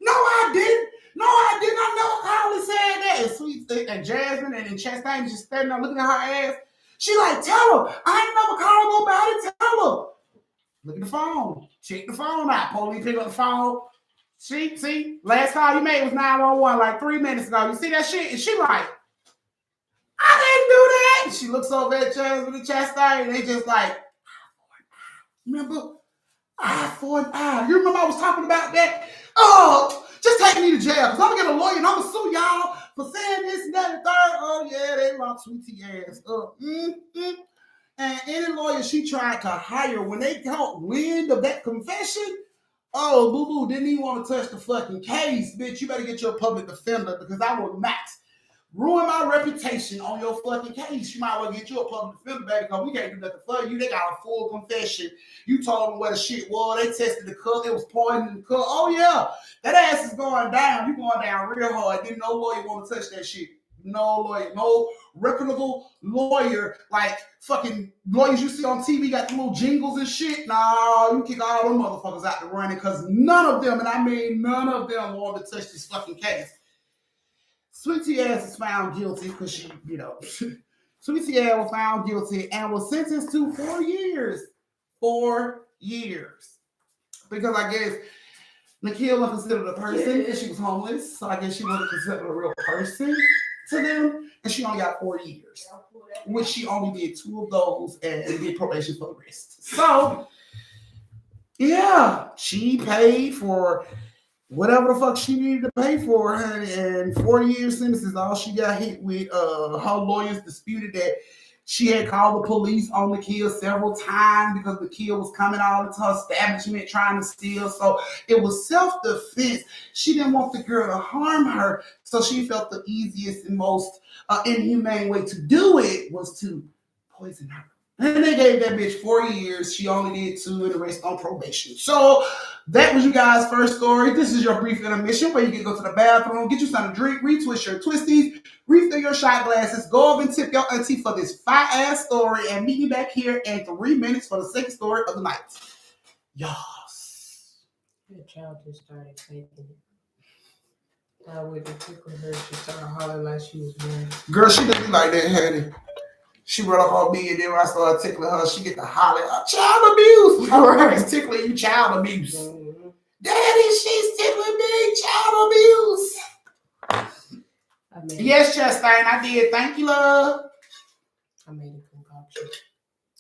No, I didn't. I never called and said that. And Sweet Tea and Jasmine and Chastain just standing there looking at her ass. She like, tell her. I ain't never called nobody. Tell her. Look at the phone. Check the phone out. Police pick up the phone. See, last call you made was 911 like 3 minutes ago. You see that shit? And she like, I didn't do that. And she looks over at Jasmine and Chastain and they just like, remember? Eye for an eye. You remember I was talking about that? Oh, just take me to jail because I'm going to get a lawyer and I'm going to sue y'all for saying this and that and third. Oh, yeah, they locked Sweet Tea ass up. And any lawyer she tried to hire, when they caught wind of that confession, Oh, boo boo didn't even want to touch the fucking case, bitch. You better get your public defender because I will not ruin my reputation on your fucking case. You might as well get you a public defender, baby, because we can't do nothing for you. They got a full confession. You told them where the shit was. They tested the cup. It was poison in the cup. Oh, yeah. That ass is going down. You going down real hard. Didn't no lawyer want to touch that shit. No lawyer. No reputable lawyer. Like fucking lawyers you see on TV got the little jingles and shit. Nah, you kick all them motherfuckers out the running because none of them, and I mean none of them, wanted to touch this fucking case. Sweetie ass is found guilty because she, Sweetie ass was found guilty and was sentenced to 4 years. 4 years. Because I guess Nikhil was considered a person and she was homeless. So I guess she wasn't considered a real person to them. And she only got 4 years. Which she only did 2 of those and did probation for the rest. So, yeah, she paid for whatever the fuck she needed to pay for, honey, and 4 years sentences. All she got hit with. Her lawyers disputed that she had called the police on Nikhil several times because Nikhil was coming out into her establishment trying to steal. So it was self-defense. She didn't want the girl to harm her, so she felt the easiest and most inhumane way to do it was to poison her. And they gave that bitch 4 years. She only did 2 and the rest on probation. So that was you guys' first story. This is your brief intermission where you can go to the bathroom, get you something to drink, retwist your twisties, refill your shot glasses, go over and tip your auntie for this fire-ass story, and meet me back here in 3 minutes for the second story of the night. Yes. The child just started faking it. I went to tickle her. She started hollering like she was mad. Girl, she didn't be like that, honey. She run up on me, and then when I started tickling her, she get to holler, child abuse. All right, tickling you, child abuse. Mm-hmm. Daddy, she's tickling me, child abuse. Yes, Chastain, I did. Thank you, love. I made a concoction.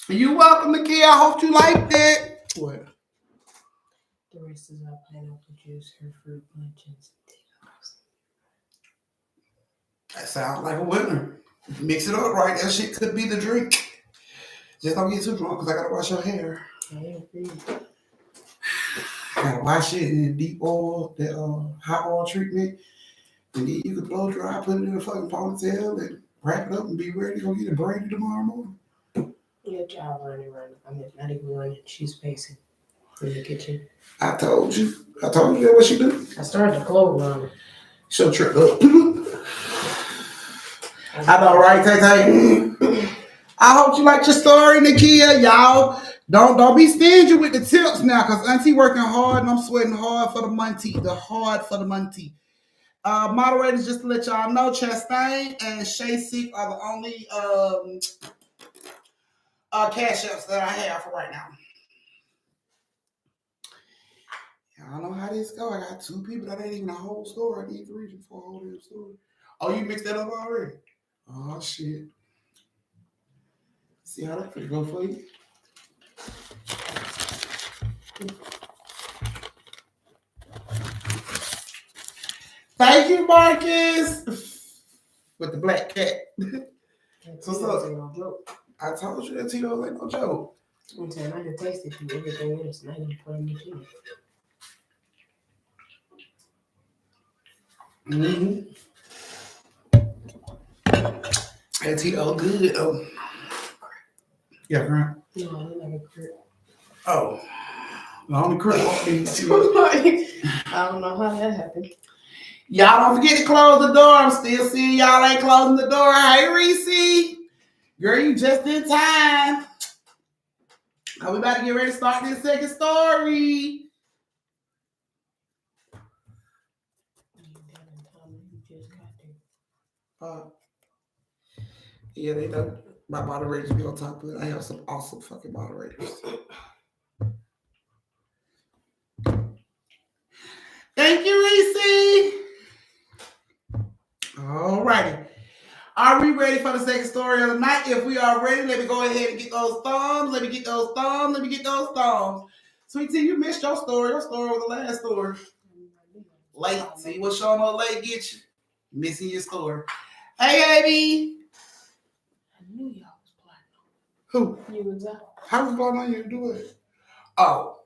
You're welcome, Nikki. I hope you liked it. What? The rest is our pineapple juice, her fruit punch, and that sounds like a winner. Mix it up right. That shit could be the drink. Just don't get too drunk because I gotta wash your hair. I gotta wash it in deep oil, that hot oil treatment. And then you can blow dry, put it in a fucking ponytail, and wrap it up and be ready to go get it braided tomorrow morning. Your child running. I mean, not even running. She's pacing in the kitchen. I told you that what she do. I started to clothes run. She'll trip up. I know, right, Tay? I hope you liked your story, Nakia. Y'all, don't be stingy with the tips now, because Auntie working hard and I'm sweating hard for the money. Moderators, just to let y'all know, Chastain and Shay Sick are the only cash apps that I have for right now. Y'all know how this go. I got 2 people. That ain't even a whole story. I need 3 for a whole damn story. Oh, you mixed that up already? Oh, shit. See how that could go for you? Thank you, Marcus. With the black cat. So, I told you that Tito's ain't no joke. I'm saying I can taste it from everything else, and I can put them in. Mm-hmm. That Tito good. Oh. Yeah, right. No, I don't like a crit. Oh. The only crit won't be I don't know how that happened. Y'all don't forget to close the door. I'm still seeing y'all ain't closing the door. Hey, Reese. Girl, you just in time. Now we about to get ready to start this second story. Yeah, they know my moderators be on top of it. I have some awesome fucking moderators. Thank you, Reese. All righty. Are we ready for the second story of the night? If we are ready, let me go ahead and get those thumbs. Let me get those thumbs. Sweet Tea, you missed your story. Your story was the last story. Late. See what showing up late get you? Missing your story. Hey, baby. I knew y'all was plotting on. Who? You was out. How was plotting on you to do it? Oh.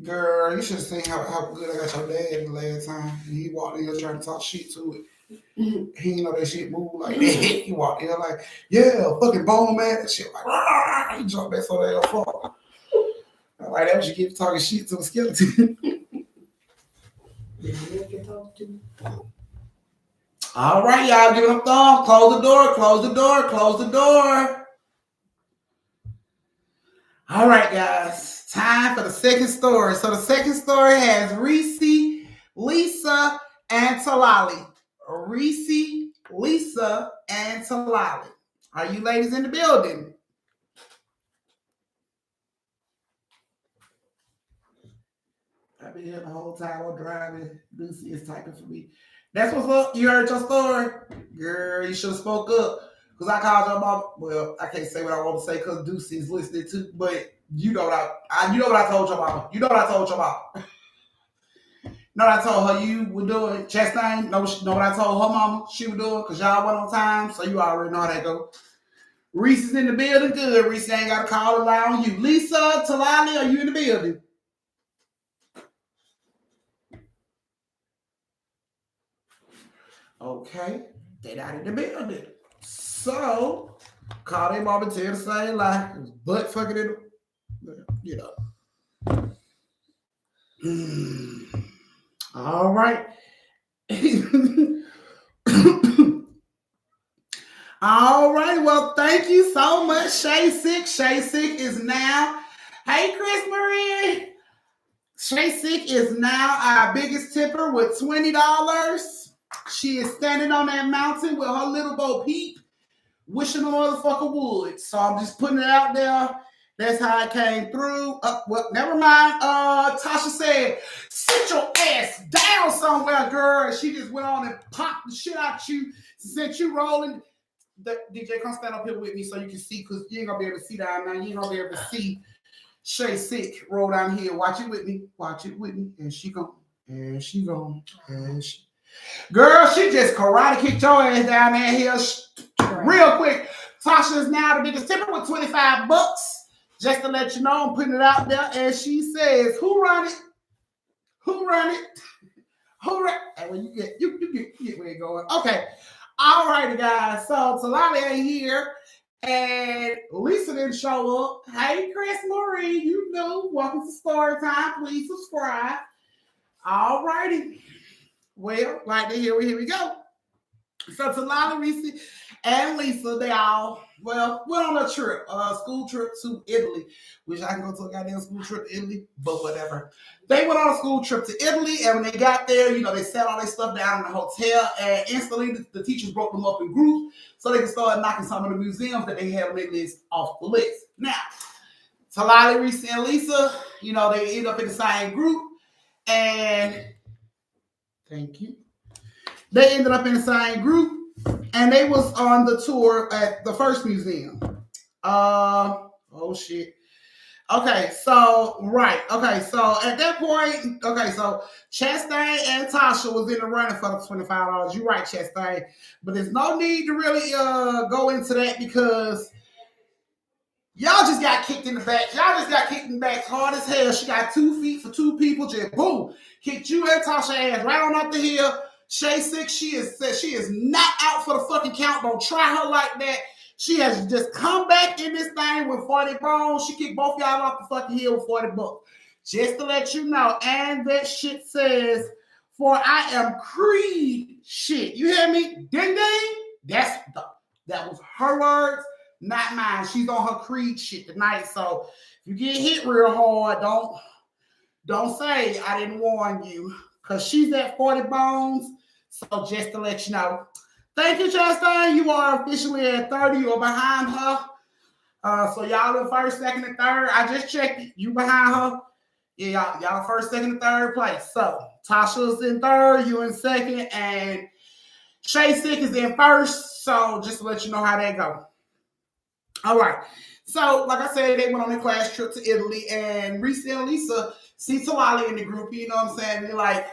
Girl, you should have seen how good I got your dad the last time. He walked in here trying to talk shit to it. He didn't know that shit moved like that. He walked in here like, yeah, fucking bone man. That shit like, rah! He jumped back so damn far. I'm like, that was you get talking shit to a skeleton. All right, y'all, give it a thumb. Close the door, close the door, close the door. All right, guys, time for the second story. So the second story has Reese, Lisa, and Talali. Reese, Lisa, and Talali. Are you ladies in the building? I've been here the whole time while driving. Lucy is typing for me. That's what's up. You heard your story? Girl, you should have spoke up. Because I called your mom. Well, I can't say what I want to say because Deuce is listening too. But you know what you know what I told your mama. You know what I told your mama. You know what I told her you were doing? Chastain? Know what I told her mama she was doing? Because y'all went on time. So you already know how that go. Reese is in the building. Good. Reese ain't got to call it out on you. Lisa, Talali, are you in the building? Okay, they not in the building. So, call their mom and tell the same lie. It was butt fucking in the, you know. All right. All right, well, thank you so much, Shay Sick. Shay Sick is now, hey, Chris Marie. Shay Sick is now our biggest tipper with $20. She is standing on that mountain with her little Bo Peep, wishing the motherfucker would. So I'm just putting it out there. That's how it came through. Well, never mind. Tasha said, sit your ass down somewhere, girl. And she just went on and popped the shit out you, sent you rolling. DJ, come stand up here with me so you can see, because you ain't going to be able to see down now. You ain't going to be able to see Shay Sick roll down here. Watch it with me. Watch it with me. And she gone. And she gone. And she... Girl, she just karate kicked your ass down there here real quick. Tasha is now the biggest tipper with $25. Just to let you know, I'm putting it out there. And she says, who run it? Who run it? Who run it? And when you get where you're going. Okay. All righty, guys. So Talali ain't here. And Lisa didn't show up. Hey, Chris Marie, you know, welcome to Storytime. Please subscribe. All righty. Well, right there, here we go. So Talali, Reese, and Lisa, they all, well, went on a trip, school trip to Italy. Wish I can go to a goddamn school trip to Italy, but whatever. They went on a school trip to Italy, and when they got there, you know, they set all their stuff down in the hotel, and instantly the teachers broke them up in groups so they could start knocking some of the museums that they had on their list off the list. Now, Talali, Reese, and Lisa, you know, they end up in the same group, and thank you. They ended up in the same group, and they was on the tour at the first museum. Oh shit. Okay, so right. Okay, so at that point, okay, so Chastain and Tasha was in the running for the $25. You're right, Chastain, but there's no need to really go into that because y'all just got kicked in the back. Y'all just got kicked in the back hard as hell. She got 2 feet for 2 people. Just boom, kicked you and Tasha ass right on up the hill. Shay Six, she is not out for the fucking count. Don't try her like that. She has just come back in this thing with 40 bones. She kicked both y'all off the fucking hill with $40. Just to let you know. And that shit says, for I am Creed shit. You hear me? Ding ding. That was her words, not mine. She's on her Creed shit tonight. So if you get hit real hard, don't say I didn't warn you. Because she's at 40 bones. So just to let you know. Thank you, Chastain. You are officially at 30. You're behind her. So y'all in first, second, and third. I just checked it. You behind her. Yeah, y'all first, second, and third place. So Tasha's in third. You in second. And Shay Sick is in first. So just to let you know how that go. All right. So like I said, they went on a class trip to Italy. And Reese and Lisa see Talali in the group. You know what I'm saying? They're like,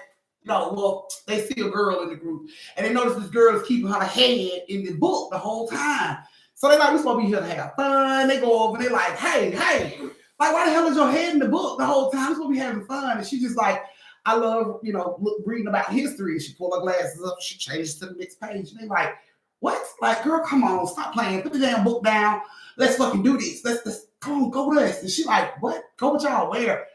no, well, they see a girl in the group, and they notice this girl is keeping her head in the book the whole time. So they're like, we're supposed to be here to have fun. They go over and they're like, hey, Like, why the hell is your head in the book the whole time? It's gonna be having fun. And she just like, I love, reading about history. And she pulled her glasses up, she changes to the next page. And they like, what? Like, girl, come on, stop playing. Put the damn book down. Let's fucking do this. Let's come on, go with us. And she like, what? Go with y'all, where?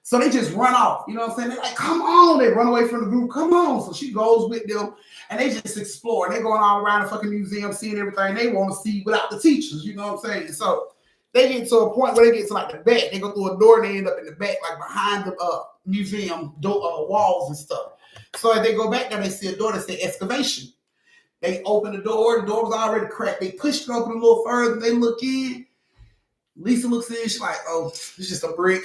So they just run off. You know what I'm saying? They're like, come on. They run away from the group. Come on. So she goes with them and they just explore. They're going all around the fucking museum, seeing everything they want to see without the teachers. You know what I'm saying? So they get to a point where they get to like the back. They go through a door and they end up in the back, like behind the museum door, walls and stuff. So as they go back there, they see a door that says excavation. They open the door was already cracked. They pushed it open a little further. They look in. Lisa looks in. She's like, oh, it's just a brick.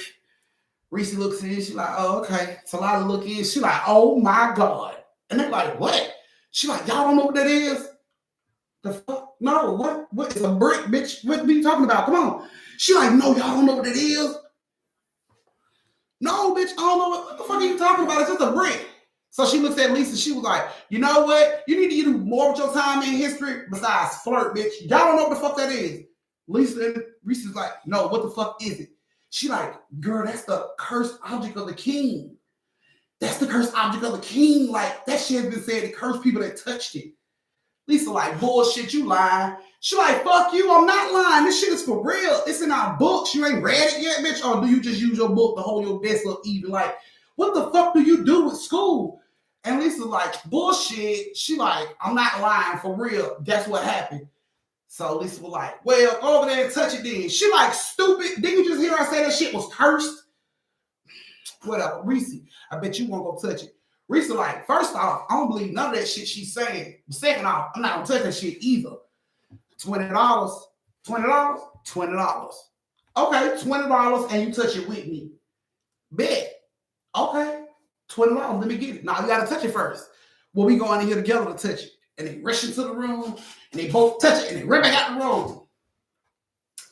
Reese looks in. She's like, oh, okay. Talala look in. She's like, oh my God. And they're like, what? She's like, y'all don't know what that is? The fuck? No, what is a brick, bitch? What are you talking about? Come on. She's like, no, y'all don't know what it is? No, bitch, I don't know what the fuck are you talking about? It's just a brick. So she looks at Lisa. She was like, you know what? You need to do more with your time in history besides flirt, bitch. Y'all don't know what the fuck that is. Lisa and Reese's like, no, what the fuck is it? She like, girl, that's the cursed object of the king. That's the cursed object of the king. Like, that shit has been said to curse people that touched it. Lisa like, bullshit, you lying. She like, fuck you, I'm not lying. This shit is for real. It's in our books. You ain't read it yet, bitch? Or do you just use your book to hold your desk up even? Like, what the fuck do you do with school? And Lisa like, bullshit. She like, I'm not lying, for real. That's what happened. So Lisa was like, well, go over there and touch it then. She like, stupid. Didn't you just hear her say that shit was cursed? Whatever. Reese, I bet you won't go touch it. Reese like, first off, I don't believe none of that shit she's saying. Second off, I'm not gonna touch that shit either. $20. $20? $20. Okay, $20 and you touch it with me. Bet. Okay, $20. Let me get it. Now you gotta touch it first. Well, we go in here together to touch it. And they rush into the room and they both touch it and they run back out the room.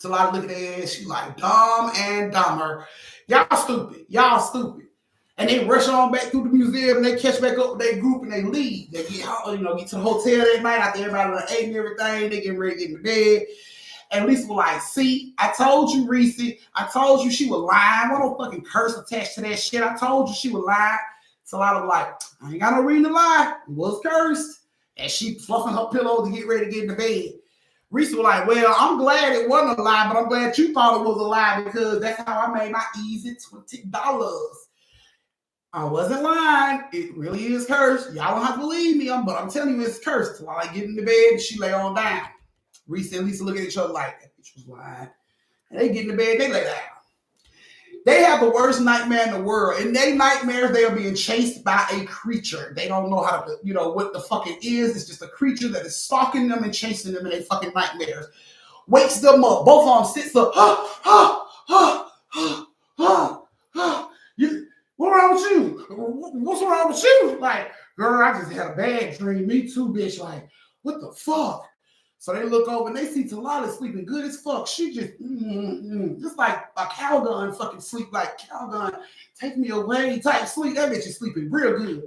Talala look at their ass. She like, dumb and dumber. Y'all stupid. Y'all stupid. And they rush on back through the museum and they catch back up with their group and they leave. They get to the hotel that night after everybody done ate and everything. They get ready to get in the bed. And Lisa was like, see, I told you, Reese. I told you she was lying. What no fucking curse attached to that shit. I told you she was lying. So I was like, I ain't got no reason to lie. It was cursed. And she fluffing her pillow to get ready to get in the bed. Reese was like, well, I'm glad it wasn't a lie, but I'm glad you thought it was a lie because that's how I made my easy $20. I wasn't lying. It really is cursed. Y'all don't have to believe me, but I'm telling you it's cursed. So I get in the bed and she lay on down. Reese and Lisa look at each other like, that bitch was lying. And they get in the bed, they lay down. They have the worst nightmare in the world. In their nightmares, they are being chased by a creature. They don't know how to, what the fuck it is. It's just a creature that is stalking them and chasing them in their fucking nightmares. Wakes them up. Both of them sits up. What's wrong with you? What's wrong with you? Like, girl, I just had a bad dream. Me too, bitch. Like, what the fuck? So they look over and they see Talala sleeping good as fuck. She just like a cowgun fucking sleep, like cowgun, take me away type sleep. That bitch is sleeping real good.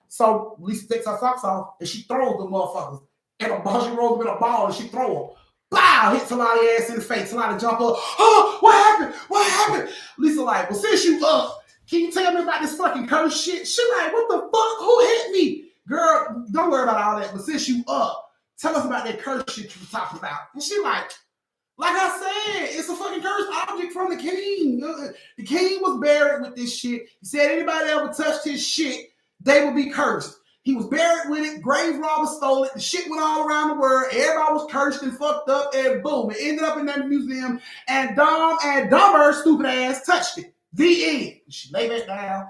So Lisa takes her socks off and she throws the motherfuckers. And she rolls them in a ball and she throws them. Bow! Hit Talala's ass in the face. Talala jump up. Oh, what happened? What happened? Lisa like, well, since you up, can you tell me about this fucking curse shit? She like, what the fuck? Who hit me? Girl, don't worry about all that. But since you up, tell us about that curse shit you were talking about. And she like I said, it's a fucking cursed object from the king. The king was buried with this shit. He said anybody that ever touched his shit, they would be cursed. He was buried with it. Grave robbers stole it. The shit went all around the world. Everybody was cursed and fucked up, and boom, it ended up in that museum. And dumb and dumber, stupid ass touched it. The end. She lay back down,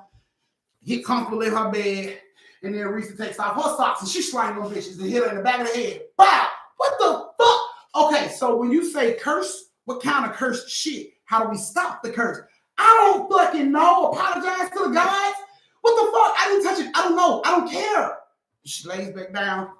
get comfortable in her bed. And then Reese takes off her socks and she swings those bitches and hit her in the back of the head. Bow! What the fuck? Okay, so when you say curse, what kind of cursed shit? How do we stop the curse? I don't fucking know. Apologize to the guys. What the fuck? I didn't touch it. I don't know. I don't care. She lays back down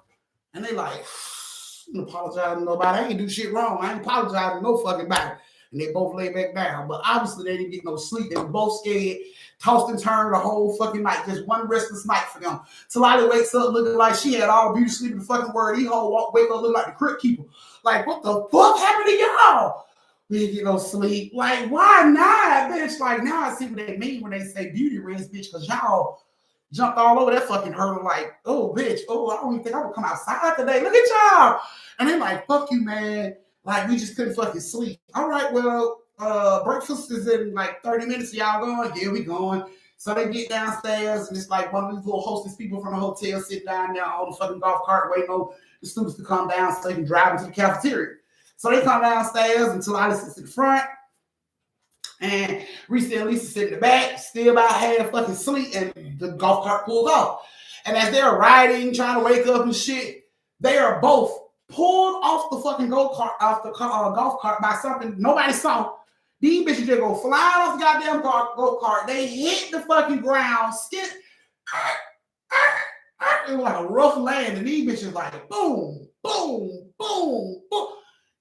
and they like, I ain't apologizing to nobody. I ain't do shit wrong. I ain't apologizing to no fucking body. And they both lay back down. But obviously they didn't get no sleep. They were both scared. Tossed and turned the whole fucking night. Just one restless night for them. Talala wakes up looking like she had all beauty sleep in the fucking word. He whole wake up looking like the crypt keeper. Like, what the fuck happened to y'all? We didn't get no sleep. Like, why not, bitch? Like, now I see what they mean when they say beauty rest, bitch, because y'all jumped all over that fucking hurdle like, oh, bitch, oh, I don't even think I would come outside today. Look at y'all. And they like, fuck you, man. Like, we just couldn't fucking sleep. All right, well, breakfast is in like 30 minutes. Y'all going? Yeah, we going. So they get downstairs, and it's like one of these little hostess people from the hotel sitting down there on the fucking golf cart waiting on the students to come down so they can drive into the cafeteria. So they come downstairs until I sits in the front, and Reese and Lisa sit in the back, still about half fucking asleep, and the golf cart pulls off. And as they're riding, trying to wake up and shit, they are both pulled off the fucking golf cart by something nobody saw. These bitches just go flying off the goddamn golf cart. They hit the fucking ground, skid. It was like a rough land, and these bitches like boom, boom, boom, boom.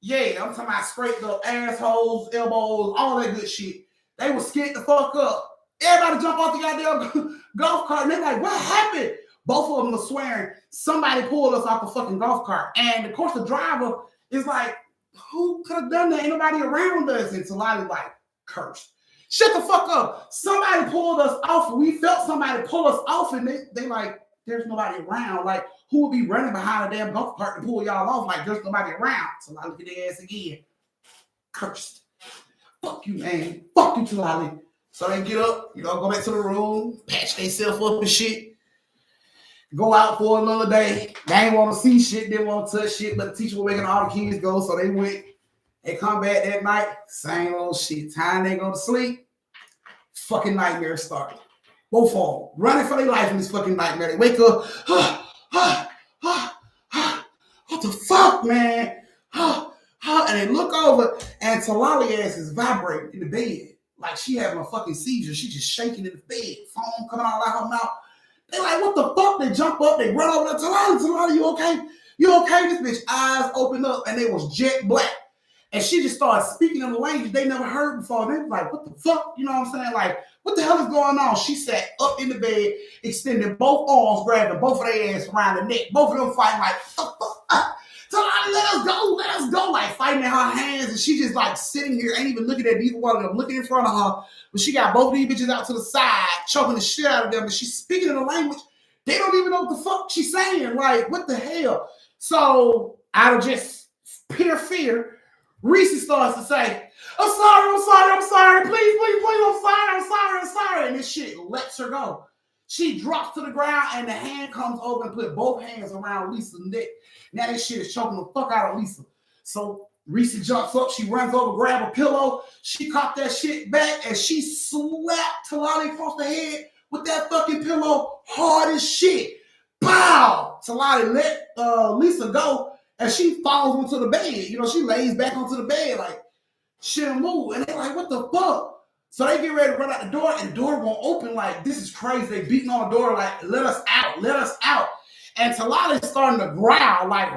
Yeah, I'm talking about scraped up assholes, elbows, all that good shit. They were scared the fuck up. Everybody jump off the goddamn golf cart, and they're like, what happened? Both of them were swearing somebody pulled us off the fucking golf cart. And of course, the driver is like, who could have done that? Ain't nobody around us. And Talali like cursed. Shut the fuck up. Somebody pulled us off. We felt somebody pull us off, and they like, there's nobody around. Like, who would be running behind a damn golf cart to pull y'all off? Like, there's nobody around. Talali look at their ass again. Cursed. Fuck you, man. Fuck you, Talali. So they get up, go back to the room, patch themselves up and shit. Go out for another day. They ain't want to see shit, didn't want to touch shit, but the teacher was making all the kids go, so they went. They come back that night, same old shit. Time they go to sleep, fucking nightmare started. Both of them running for their life in this fucking nightmare. They wake up, what the fuck, man? And they look over, and Talali ass is vibrating in the bed like she having a fucking seizure. She just shaking in the bed, foam coming all out her mouth. They like, what the fuck? They jump up, they run over to Talali, you okay? You okay? This bitch eyes opened up, and they was jet black. And she just started speaking in a language they never heard before. They was like, what the fuck? You know what I'm saying? Like, what the hell is going on? She sat up in the bed, extended both arms, grabbing both of their ass around the neck. Both of them fighting like, Talali, let us go, like fighting in her hands. And she just like sitting here, ain't even looking at either one of them, looking in front of her. But she got both of these bitches out to the side, choking the shit out of them. And she's speaking in a language they don't even know what the fuck she's saying. Like, what the hell? So out of just pure fear, Reese starts to say, I'm sorry, please, I'm sorry. And this shit lets her go. She drops to the ground, and the hand comes over and put both hands around Lisa's neck. Now this shit is choking the fuck out of Lisa. So Reese jumps up, she runs over, grab a pillow, she caught that shit back, and she slapped Talali across the head with that fucking pillow hard as shit. Pow! Talali let Lisa go, and she falls onto the bed. She lays back onto the bed like, she don't move. And they're like, what the fuck? So they get ready to run out the door, and the door won't open. Like, this is crazy. They beating on the door like, let us out. And Talali's starting to growl like,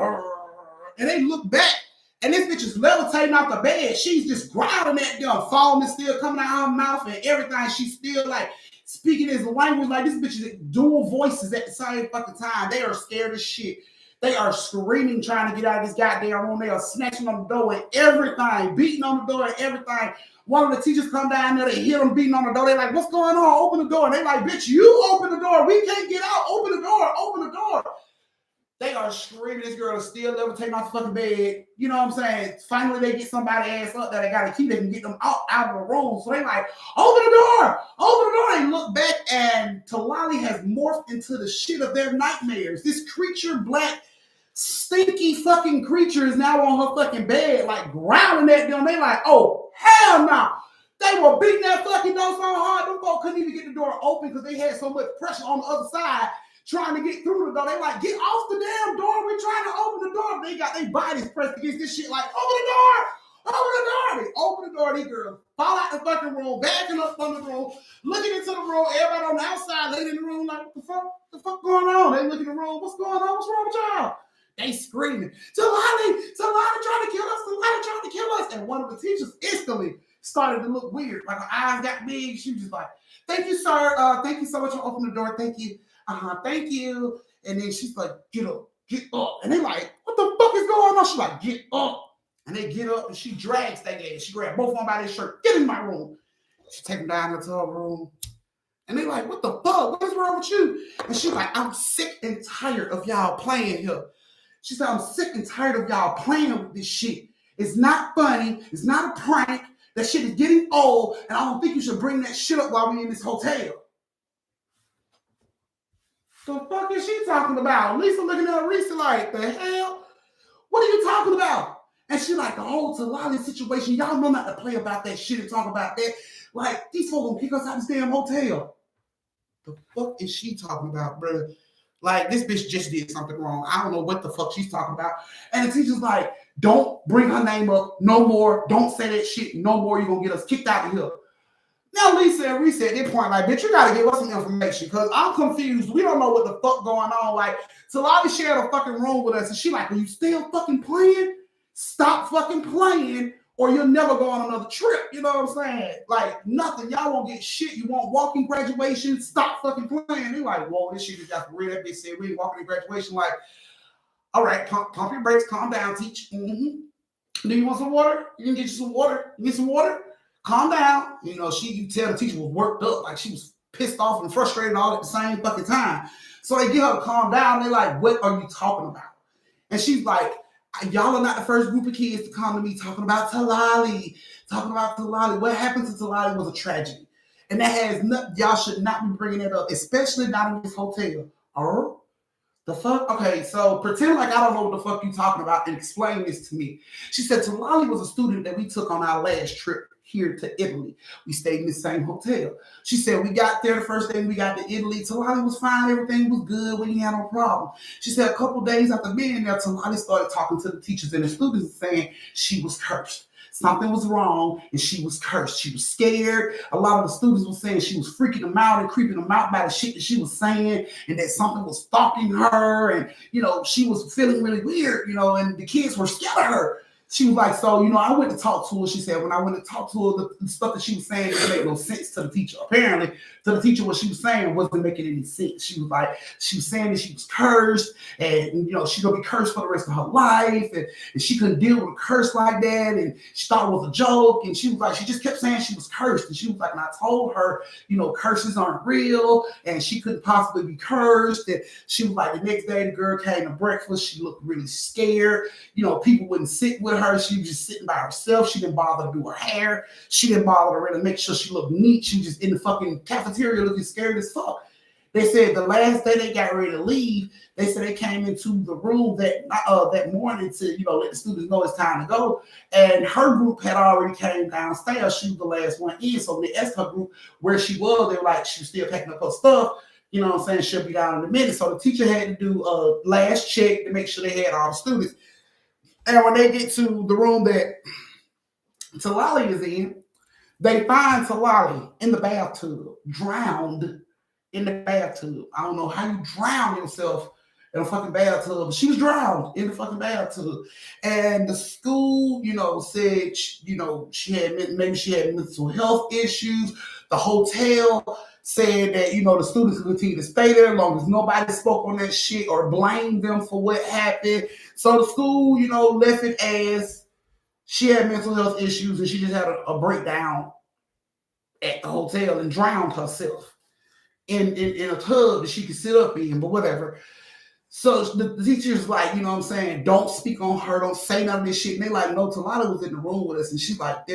and they look back, and this bitch is levitating off the bed. She's just growling at them. Foam is still coming out her mouth and everything. She's still like speaking this language. Like, this bitch is dual voices at the same fucking time. They are scared as shit. They are screaming, trying to get out of this goddamn room. They are snatching on the door and everything, beating on the door and everything. One of the teachers come down there, they hear them beating on the door. They're like, what's going on? Open the door. And they're like, bitch, you open the door. We can't get out. Open the door. They are screaming. This girl is still levitating off the fucking bed. You know what I'm saying? Finally, they get somebody ass up that they got a key. They can get them out of the room. So they like, open the door. They look back, and Talali has morphed into the shit of their nightmares. This creature, black, stinky fucking creature is now on her fucking bed, like growling at them. They like, oh, hell no. They were beating that fucking door so hard, them folks couldn't even get the door open because they had so much pressure on the other side trying to get through the door. They like, get off the damn door. We're trying to open the door. They got their bodies pressed against this shit like, open the door. They open the door. These girls fall out the fucking room, backing up from the room, looking into the room. Everybody on the outside, laying in the room like, what the fuck going on? They look in the room. What's going on? What's wrong with y'all? They screaming, Talali trying to kill us. And one of the teachers instantly started to look weird. Like her eyes got big. She was just like, thank you, sir. Thank you so much for opening the door. Thank you. Thank you. And then she's like, get up. And they like, what the fuck is going on? She's like, get up. And they get up and she drags that ass. She grabbed both of them by their shirt. Get in my room. She take them down into her room. And they like, what the fuck? What is wrong with you? And she's like, I'm sick and tired of y'all playing here. She said, I'm sick and tired of y'all playing with this shit. It's not funny. It's not a prank. That shit is getting old. And I don't think you should bring that shit up while we're in this hotel. The fuck is she talking about? Lisa looking at Risa like, the hell? What are you talking about? And she like, the whole Talali situation, y'all know not to play about that shit and talk about that. Like, these folks gonna kick us out of this damn hotel. The fuck is she talking about, brother? Like, this bitch just did something wrong. I don't know what the fuck she's talking about. And the teacher's like, don't bring her name up no more. Don't say that shit no more. You're gonna get us kicked out of here. Now, Lisa and Reese at that point, like, bitch, you gotta give us some information because I'm confused. We don't know what the fuck going on. Like, Talali shared a fucking room with us, and she like, are you still fucking playing? Stop fucking playing, or you'll never go on another trip. You know what I'm saying? Like, nothing. Y'all won't get shit. You won't walk in graduation. Stop fucking playing. They're like, whoa, this shit is just real. That bitch said we ain't walking in graduation. Like, all right, pump your brakes. Calm down, teach. Do you want some water? You can get you some water. You get some water? Calm down. You know, you tell the teacher was worked up. Like, she was pissed off and frustrated all at the same fucking time. So they get her to calm down. They're like, what are you talking about? And she's like, y'all are not the first group of kids to come to me talking about Talali. What happened to Talali was a tragedy. And that has nothing, y'all should not be bringing it up, especially not in this hotel. Oh, the fuck? Okay, so pretend like I don't know what the fuck you talking about and explain this to me. She said Talali was a student that we took on our last trip here to Italy. We stayed in the same hotel. She said we got there the first day we got to Italy. Talali was fine. Everything was good. We didn't have no problem. She said a couple days after being there, Talali started talking to the teachers and the students and saying she was cursed. Something was wrong and she was cursed. She was scared. A lot of the students were saying she was freaking them out and creeping them out by the shit that she was saying and that something was stalking her and, you know, she was feeling really weird, you know, and the kids were scared of her. She was like, so, you know, I went to talk to her. She said, when I went to talk to her, the stuff that she was saying didn't make no sense to the teacher. Apparently, to the teacher, what she was saying wasn't making any sense. She was like, she was saying that she was cursed and, you know, she's going to be cursed for the rest of her life. And she couldn't deal with a curse like that. And she thought it was a joke. And she was like, she just kept saying she was cursed. And she was like, and I told her, you know, curses aren't real. And she couldn't possibly be cursed. And she was like, the next day, the girl came to breakfast. She looked really scared. You know, people wouldn't sit with her. She was just sitting by herself. She didn't bother to do her hair. She didn't bother to really make sure she looked neat. She was just in the fucking cafeteria looking scared as fuck. They said the last day they got ready to leave, they said they came into the room that morning to, you know, let the students know it's time to go. And her group had already came downstairs. She was the last one in. So when they asked her group where she was, they were like, she was still packing up her stuff. You know what I'm saying? She'll be down in a minute. So the teacher had to do a last check to make sure they had all the students. And when they get to the room that Talali is in, they find Talali in the bathtub, drowned in the bathtub. I don't know how you drown yourself in a fucking bathtub. She was drowned in the fucking bathtub. And the school, you know, said, you know, she had mental health issues. The hotel said that, you know, the students could continue to stay there as long as nobody spoke on that shit or blamed them for what happened. So the school, you know, left it as she had mental health issues and she just had a breakdown at the hotel and drowned herself in a tub that she could sit up in, but whatever. So the teacher's like, you know what I'm saying, don't speak on her, don't say none of this shit. And they like, no, Talali was in the room with us. And she's like,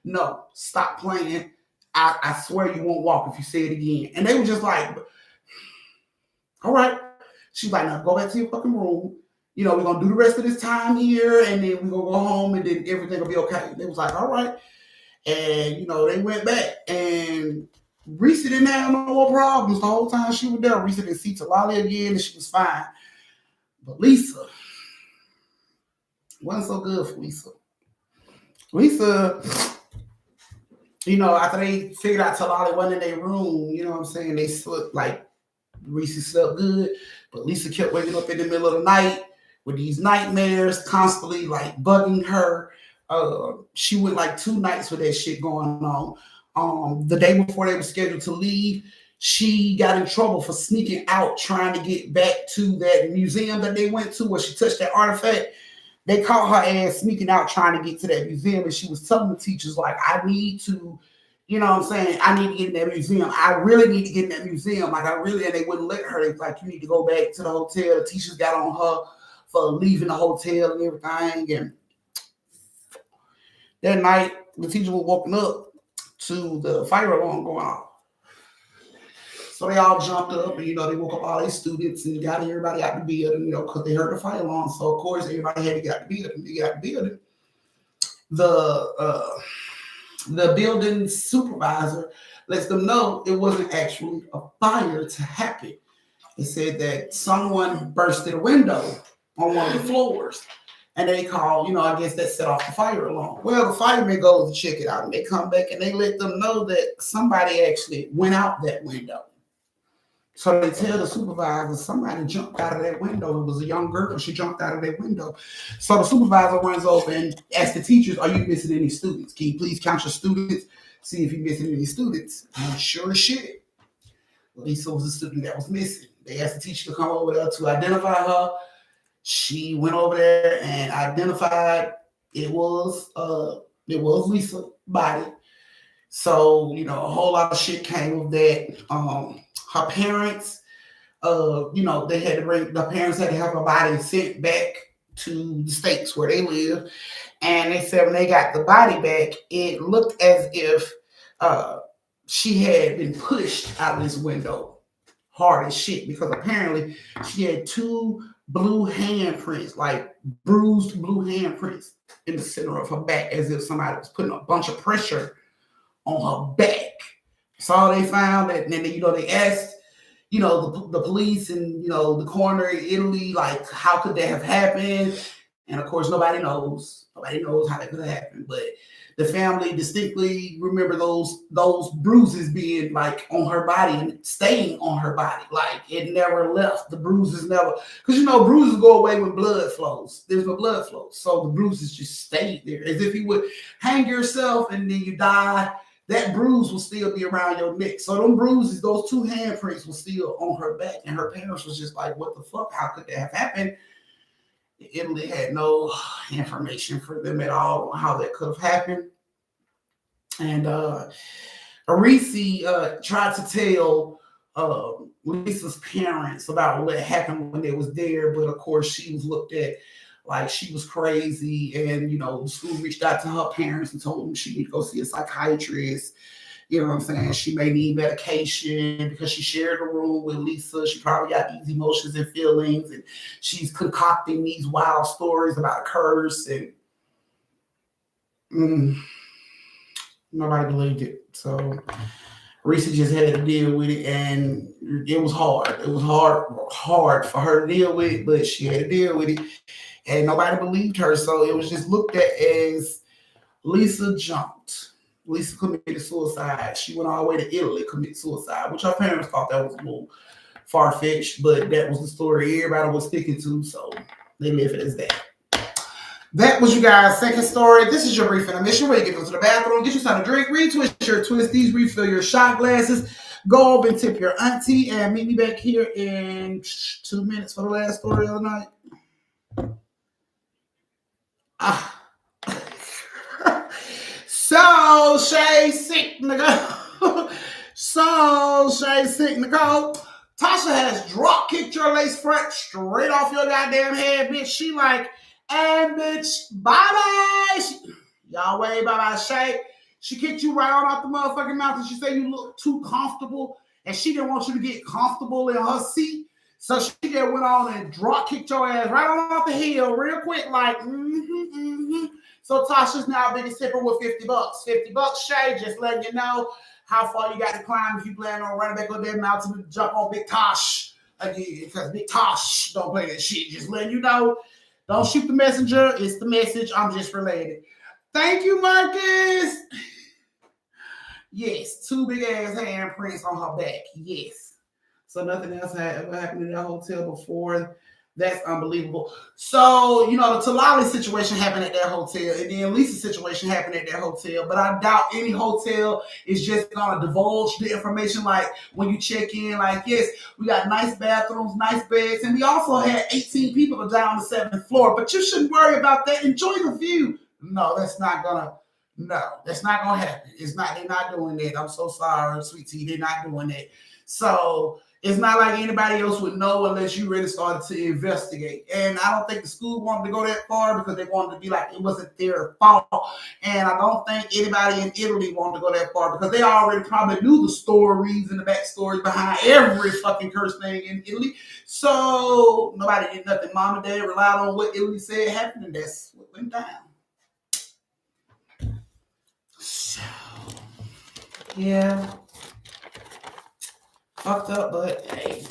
no, stop playing. I swear you won't walk if you say it again. And they were just like, all right. She's like, now go back to your fucking room. You know, we're going to do the rest of this time here, and then we're going to go home, and then everything will be okay. They was like, all right. And, you know, they went back, and Reese didn't have no more problems the whole time she was there. Reese didn't see Talali again, and she was fine. But Lisa wasn't so good for Lisa. Lisa, you know, after they figured out Talali wasn't in their room, you know what I'm saying, they slept, like, Reese slept good, but Lisa kept waking up in the middle of the night with these nightmares constantly, like, bugging her. She went, like, 2 nights with that shit going on. The day before they were scheduled to leave, she got in trouble for sneaking out, trying to get back to that museum that they went to where she touched that artifact. they caught her ass sneaking out trying to get to that museum, and she was telling the teachers, like, I need to, you know what I'm saying, I need to get in that museum. I really need to get in that museum. Like, and they wouldn't let her. They was like, you need to go back to the hotel. The teachers got on her for leaving the hotel and everything. And that night, the teacher was woken up to the fire alarm going off. So they all jumped up and, they woke up all these students and got everybody out the building, because they heard the fire alarm. So, of course, everybody had to get out the building. They got out the building. The building supervisor lets them know it wasn't actually a fire to happen. It said that someone bursted a window on one of the floors. And they called, I guess that set off the fire alarm. Well, the firemen go to check it out, and they come back and they let them know that somebody actually went out that window. So they tell the supervisor, somebody jumped out of that window. It was a young girl. She jumped out of that window. So the supervisor runs over and asks the teachers, are you missing any students? Can you please count your students? See if you're missing any students. And sure as shit, Lisa was the student that was missing. They asked the teacher to come over there to identify her. She went over there and identified it was Lisa's body. So, a whole lot of shit came of that. Her parents, they had to the parents had to have her body sent back to the states where they live. And they said when they got the body back, it looked as if she had been pushed out of this window hard as shit, because apparently she had 2 blue handprints, like bruised blue handprints in the center of her back, as if somebody was putting a bunch of pressure on her back. So they found that, and then they asked, the police and the coroner in Italy, like, how could that have happened? And of course, nobody knows. Nobody knows how that could have happened. But the family distinctly remember those bruises being like on her body and staying on her body. Like, it never left. The bruises never, because bruises go away when blood flows. There's no blood flow. So the bruises just stayed there. As if you would hang yourself and then you die, that bruise will still be around your neck. So them bruises, those 2 handprints were still on her back. And her parents was just like, what the fuck? How could that have happened? Italy had no information for them at all on how that could have happened. And Arisi tried to tell Lisa's parents about what happened when they was there, but of course she was looked at like she was crazy. And the school reached out to her parents and told them she need to go see a psychiatrist. You know what I'm saying? She may need medication because she shared a room with Lisa. She probably got these emotions and feelings, and she's concocting these wild stories about a curse, and nobody believed it. So Reese just had to deal with it, and it was hard. It was hard for her to deal with, but she had to deal with it, and nobody believed her. So it was just looked at as Lisa jumped. Lisa committed suicide. She went all the way to Italy, committed suicide, which her parents thought that was a little far-fetched, but that was the story everybody was sticking to, so they left it as that. That was you guys' second story. This is your brief intermission where you get to the bathroom, get you something to drink, retwist your twisties, refill your shot glasses, go over and tip your auntie, and meet me back here in 2 minutes for the last story of the night. So Shay sick, nigga. So Shay sick, nigga. Tasha has drop kicked your lace front straight off your goddamn head, bitch. She like, and bitch, bye-bye. Y'all wave bye-bye, Shay. She kicked you right on off the motherfucking mouth, and she said you look too comfortable, and she didn't want you to get comfortable in her seat. So she just went on and drop kicked your ass right on off the hill real quick, like, So Tasha's now biggest tipper with $50. $50, Shay, just letting you know how far you got to climb if you plan on running back on that mountain and jump on Big Tosh again, because Big Tosh don't play that shit. Just letting you know. Don't shoot the messenger. It's the message. I'm just related. Thank you, Marcus. Yes, 2 big ass handprints on her back. Yes. So nothing else had ever happened in that hotel before That's unbelievable. So, the Talali situation happened at that hotel, and then Lisa's situation happened at that hotel. But I doubt any hotel is just gonna divulge the information. Like when you check in, like, yes, we got nice bathrooms, nice beds, and we also had 18 people down on the 7th floor. But you shouldn't worry about that. Enjoy the view. No, that's not gonna happen. It's not, they're not doing that. I'm so sorry, sweet tea, they're not doing that. So it's not like anybody else would know unless you really started to investigate. And I don't think the school wanted to go that far because they wanted to be like it wasn't their fault. And I don't think anybody in Italy wanted to go that far because they already probably knew the stories and the backstories behind every fucking curse thing in Italy. So nobody did nothing. Mom and dad relied on what Italy said happened, and that's what went down. So, yeah. Fucked up, but hey.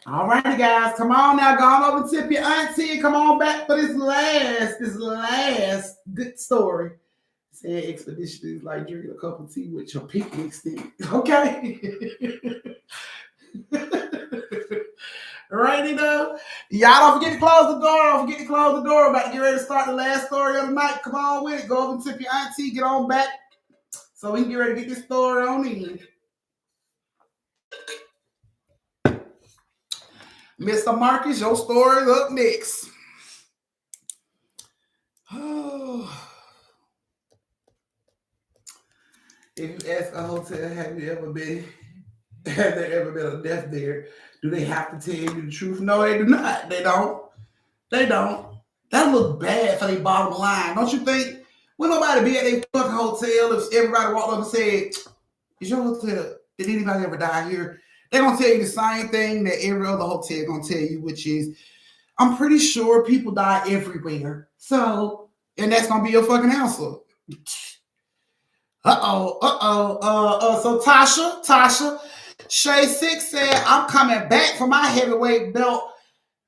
All righty, guys. Come on now. Go on over and tip your auntie. Come on back for this last good story. Said expedition is like drinking a cup of tea with your picnic stick. Okay. Righty though. Y'all don't forget to close the door. Don't forget to close the door. We're about to get ready to start the last story of the night. Come on with it. Go over and tip your auntie. Get on back. So we can get ready to get this story on in. Mr. Marcus, your story is up next. If you ask a hotel, have there ever been a death there? Do they have to tell you the truth? No, they do not. They don't. That looks bad for their bottom line. Don't you think? Will nobody be at a fucking hotel if everybody walked up and said, is your hotel, did anybody ever die here? They're going to tell you the same thing that every other hotel is going to tell you, which is, I'm pretty sure people die everywhere. So, and that's going to be your fucking answer. So Tasha, Shay 6 said, I'm coming back for my heavyweight belt.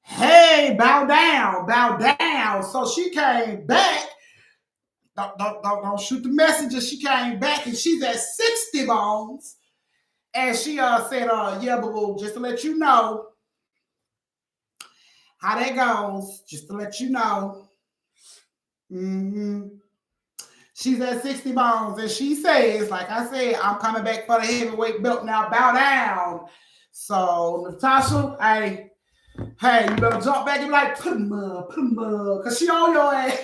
Hey, bow down. So she came back. Don't shoot the messenger. She came back and she's at 60 bones. And she said, yeah, boo, just to let you know how that goes. Just to let you know. She's at 60 bones. And she says, like I said, I'm coming back for the heavyweight belt now. Bow down. So, Natasha, hey, you better jump back and be like, put him up. Because she on your ass.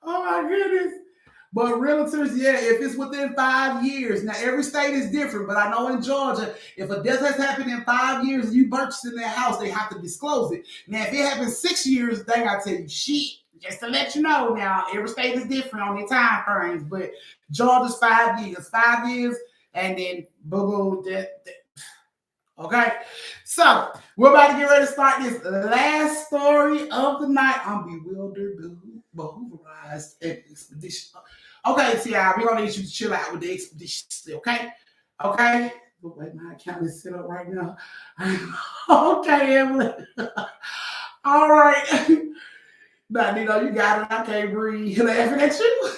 Oh my goodness. But realtors, yeah, if it's within 5 years, now every state is different, but I know in Georgia, if a death has happened in 5 years and you purchasing that house, they have to disclose it. Now, if it happens 6 years, they gotta tell you shit. Just to let you know now, every state is different on their time frames, but Georgia's 5 years. 5 years, and then boom, death. Okay, so we're about to get ready to start this last story of the night. I'm bewildered, behoovized expedition. Okay, so yeah, we're gonna need you to chill out with the expedition still, okay? Okay. But wait, my account is set up right now. Okay, Emily. All right. Now, you got it. I can't breathe laughing at you.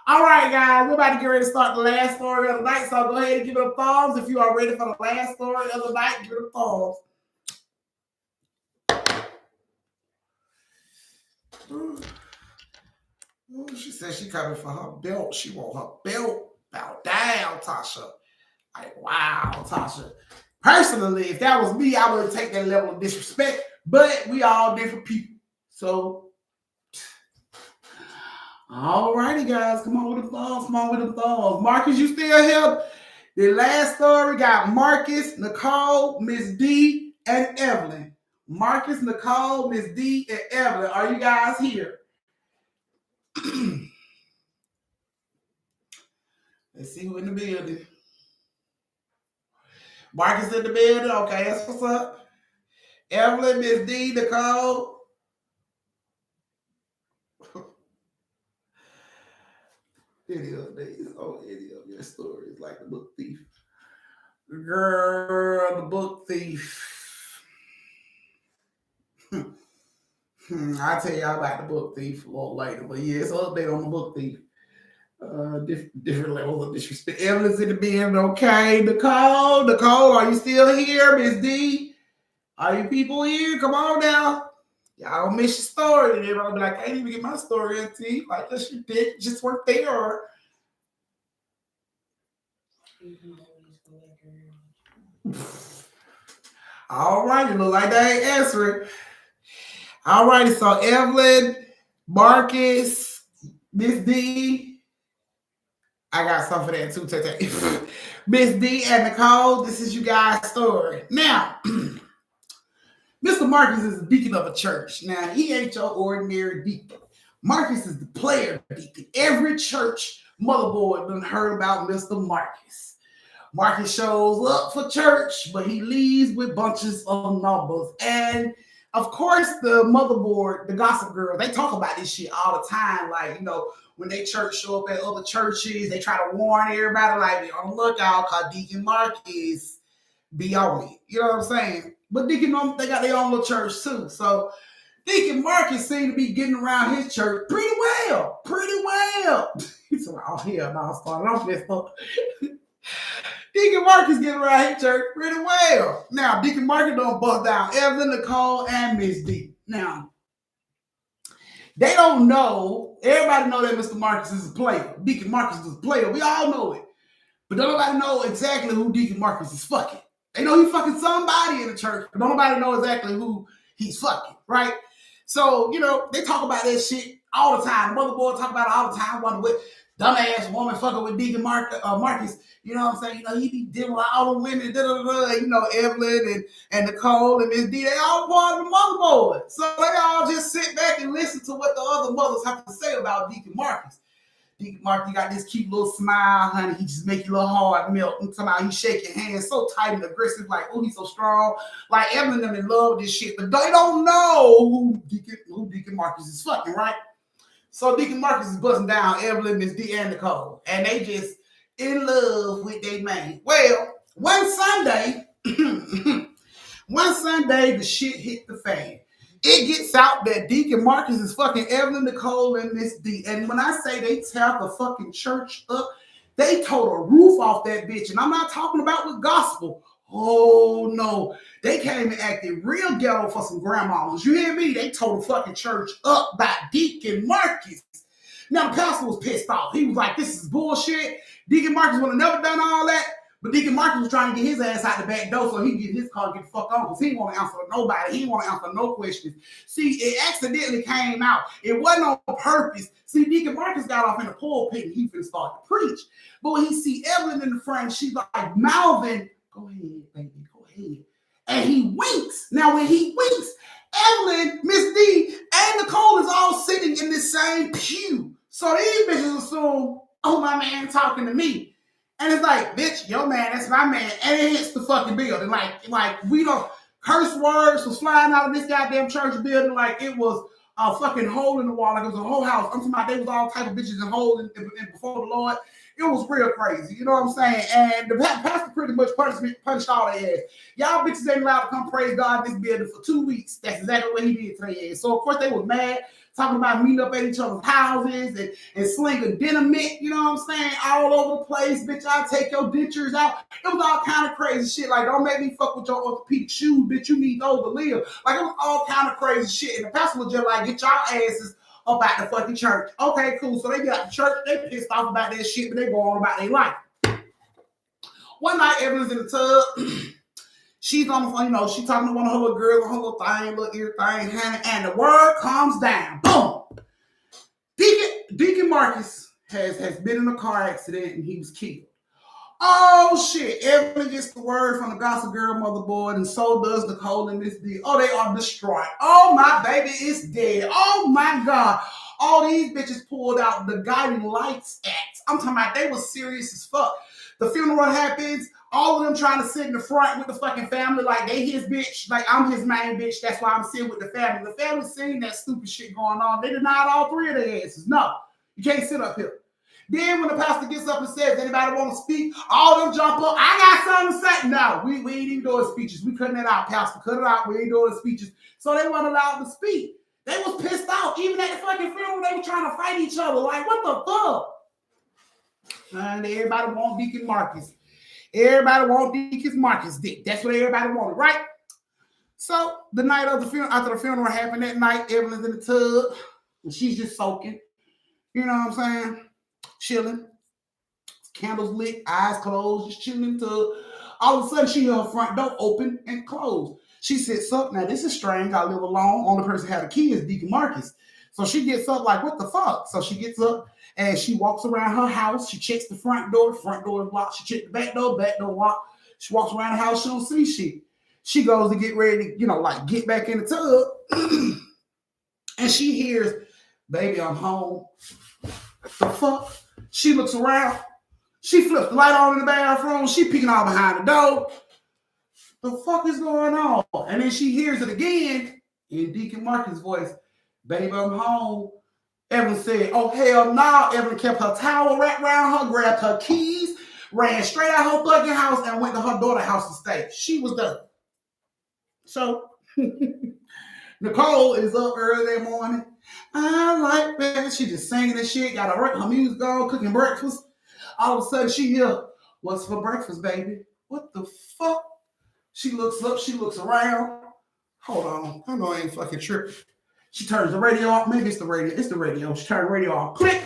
All right, guys, we're about to get ready to start the last story of the night. So go ahead and give it a thumbs. If you are ready for the last story of the night, give it a thumbs. Ooh, she said she coming for her belt. She want her belt. Bow down, Tasha. Like, wow, Tasha. Personally, if that was me, I would take that level of disrespect. But we all different people. So, all righty, guys. Come on with the thumbs. Marcus, you still here? The last story got Marcus, Nicole, Miss D, and Evelyn. Marcus, Nicole, Miss D, and Evelyn. Are you guys here? Let's see who in the building. Marcus in the building. Okay, that's what's up. Evelyn, Miss D, Nicole. Any of your stories like the book thief. Girl, the book thief. I'll tell y'all about the book thief a little later, but yeah, it's an update on the book thief. Different levels of disrespect. Evelyn's in the building. Okay, Nicole, are you still here? Miss D, are you people here? Come on now. Y'all don't miss your story. And everybody be like, I didn't even get my story in T. Like, this you did just weren't there. All right, it look like they ain't answering. All righty, so Evelyn, Marcus, Miss D. I got some for that too, Tete. Miss D and Nicole, this is you guys' story. Now, Mr. Marcus is a deacon of a church. Now, he ain't your ordinary deacon. Marcus is the player deacon. Every church motherboard done heard about Mr. Marcus. Marcus shows up for church, but he leaves with bunches of numbers. And of course, the motherboard, the gossip girls, they talk about this shit all the time. Like, you know, when they church show up at other churches, they try to warn everybody, like, be on the lookout, cause Deacon Marcus be on it. You know what I'm saying? But Deacon, they got their own little church too. So Deacon Marcus seemed to be getting around his church pretty well. He's like, oh, hell no, I'm starting off this stuff. Deacon Marcus getting around his church pretty well. Now, Deacon Marcus don't bust down Evelyn, Nicole, and Miss D. Now, they don't know. Everybody know that Mr. Marcus is a player. Deacon Marcus is a player. We all know it. But don't nobody know exactly who Deacon Marcus is fucking. They know he's fucking somebody in the church, but don't nobody know exactly who he's fucking, right? So, you know, they talk about that shit all the time. The motherboard talk about it all the time. Wonder what dumbass woman fucking with Deacon Marcus. You know what I'm saying? You know, he be dealing with all the women, you know, Evelyn and Nicole and Miss D. They all part of the motherboard. So they all just sit back and listen to what the other mothers have to say about Deacon Marcus. Deacon Marcus, you got this cute little smile, honey. He just make your little heart melt. I'm talking about he shaking hands so tight and aggressive, like, oh, he's so strong. Like, Evelyn them in love with this shit, but they don't know who Deacon Marcus is fucking, right? So Deacon Marcus is busting down Evelyn, Miss D, and Nicole, and they just in love with their man. Well, one Sunday, the shit hit the fan. It gets out that Deacon Marcus is fucking Evelyn, Nicole, and Miss D. And when I say they tear the fucking church up, they tore the roof off that bitch. And I'm not talking about with gospel. Oh, no. They came and acted real ghetto for some grandmas. You hear me? They tore the fucking church up by Deacon Marcus. Now, the pastor was pissed off. He was like, this is bullshit. Deacon Marcus would have never done all that. But Deacon Marcus was trying to get his ass out the back door so he can get his car and get the fuck on, because he didn't want to answer nobody. He didn't want to answer no questions. See, it accidentally came out. It wasn't on purpose. See, Deacon Marcus got off in the pulpit and he finna start to preach. But when he see Evelyn in the front, she's like, Malvin, go ahead, baby, go ahead. And he winks. Now, when he winks, Evelyn, Miss D, and Nicole is all sitting in the same pew. So these bitches assume, oh, my man talking to me. And it's like, bitch, your man, that's my man. And it hits the fucking building. Like we don't, curse words was flying out of this goddamn church building like it was a fucking hole in the wall. Like it was a whole house. I'm talking about they was all type of bitches and holes in before the Lord. It was real crazy. You know what I'm saying? And the pastor pretty much punished all their ass. Y'all bitches ain't allowed to come praise God in this building for 2 weeks. That's exactly what he did to their ass. So, of course, they was mad. Talking about meeting up at each other's houses and slinging dynamite, you know what I'm saying, all over the place. Bitch, I'll take your dentures out. It was all kind of crazy shit. Like, don't make me fuck with your orthopedic shoes, bitch. You need those to live. Like, it was all kind of crazy shit. And the pastor was just like, get y'all asses up at the fucking church. Okay, cool. So they got the church. They pissed off about that shit, but they go on about their life. One night, Evelyn's in the tub. She's on the phone, you know, she talking to one of her little girls on her little thing, little ear thing, and the word comes down. Boom! Deacon Marcus has been in a car accident and he was killed. Oh shit! Evelyn gets the word from the gossip girl motherboard, and so does Nicole and Miss D. Oh, they are destroyed. Oh, my baby is dead. Oh my God. All these bitches pulled out the guiding lights acts. I'm talking about they was serious as fuck. The funeral happens. All of them trying to sit in the front with the fucking family like they his bitch. Like, I'm his main bitch. That's why I'm sitting with the family. The family seen that stupid shit going on. They denied all three of their asses. No, you can't sit up here. Then when the pastor gets up and says, anybody want to speak? All them jump up. I got something to say. No, we ain't even doing speeches. We cutting that out, pastor. Cut it out. We ain't doing speeches. So they weren't allowed to speak. They was pissed off. Even at the fucking funeral, they were trying to fight each other. Like, what the fuck? And everybody want Deacon Marcus. Everybody want Deacon Marcus dick. That's what everybody wanted, right? So the night of the funeral, after the funeral happened that night, Evelyn's in the tub. And she's just soaking. You know what I'm saying? Chilling. Candles lit, eyes closed, just chilling in the tub. All of a sudden, she hear her front door open and close. She sits up. Now, this is strange. I live alone. Only person who had a key is Deacon Marcus. So she gets up like, what the fuck? So she gets up and she walks around her house. She checks the front door is locked. She checks the back door locked. She walks around the house. She don't see shit. She goes to get ready to, like get back in the tub. And she hears, baby, I'm home. The fuck? She looks around. She flips the light on in the bathroom. She peeking all behind the door. The fuck is going on? And then she hears it again in Deacon Marcus' voice. Baby, I'm home. Evelyn said, oh, hell no. Evelyn kept her towel wrapped around her, grabbed her keys, ran straight out her fucking house, and went to her daughter's house to stay. She was done. So, Nicole is up early that morning. I like that. She just singing and shit, got her music on, cooking breakfast. All of a sudden, she hear, what's for breakfast, baby? What the fuck? She looks up, she looks around. Hold on. I know I ain't fucking tripping. She turns the radio off. Maybe it's the radio. It's the radio. She turns the radio off. Click.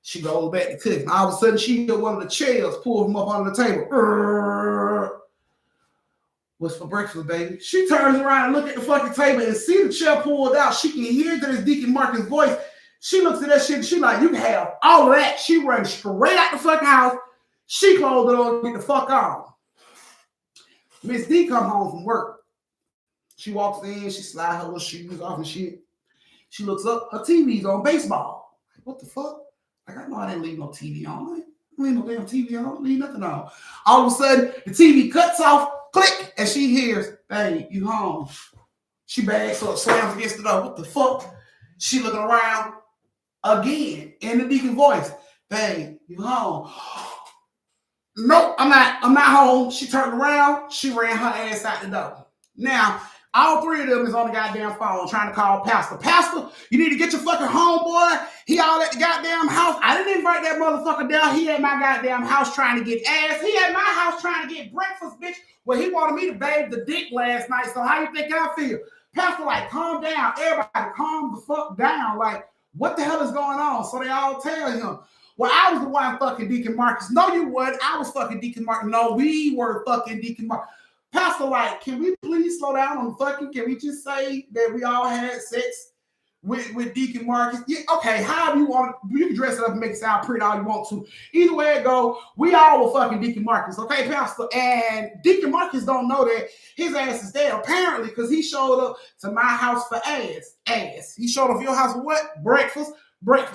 She goes back to cooking. All of a sudden, she hear one of the chairs pull from up under the table. What's for breakfast, baby? She turns around and look at the fucking table and see the chair pulled out. She can hear that it's Deacon Marcus' voice. She looks at that shit and she like, you can have all of that. She runs straight out the fucking house. She closed the door and get the fuck on. Miss D come home from work. She walks in, she slides her little shoes off and shit. She looks up, her TV's on baseball. What the fuck? Like, I know I didn't leave no TV on. I didn't leave no damn TV on. I didn't leave nothing on. All of a sudden, the TV cuts off, click, and she hears, hey, you home. She bags up, slams against the door. What the fuck? She looking around again in the Deacon voice. Hey, you home. Nope, I'm not home. She turned around. She ran her ass out the door. Now, all three of them is on the goddamn phone trying to call Pastor. Pastor, you need to get your fucking homeboy. He all at the goddamn house. I didn't invite that motherfucker down. He at my goddamn house trying to get ass. He at my house trying to get breakfast, bitch. Well, he wanted me to bathe the dick last night. So how you think I feel? Pastor, like, calm down. Everybody calm the fuck down. Like, what the hell is going on? So they all tell him. Well, I was the one fucking Deacon Marcus. No, you weren't. I was fucking Deacon Marcus. No, we were fucking Deacon Marcus. Pastor, like, can we please slow down on fucking? Can we just say that we all had sex with Deacon Marcus? Yeah, okay, however you want to, you can dress it up and make it sound pretty all you want to. Either way it go, we all were fucking Deacon Marcus, okay, Pastor? And Deacon Marcus don't know that his ass is there, apparently, because he showed up to my house for ass. He showed up for your house for what? Breakfast.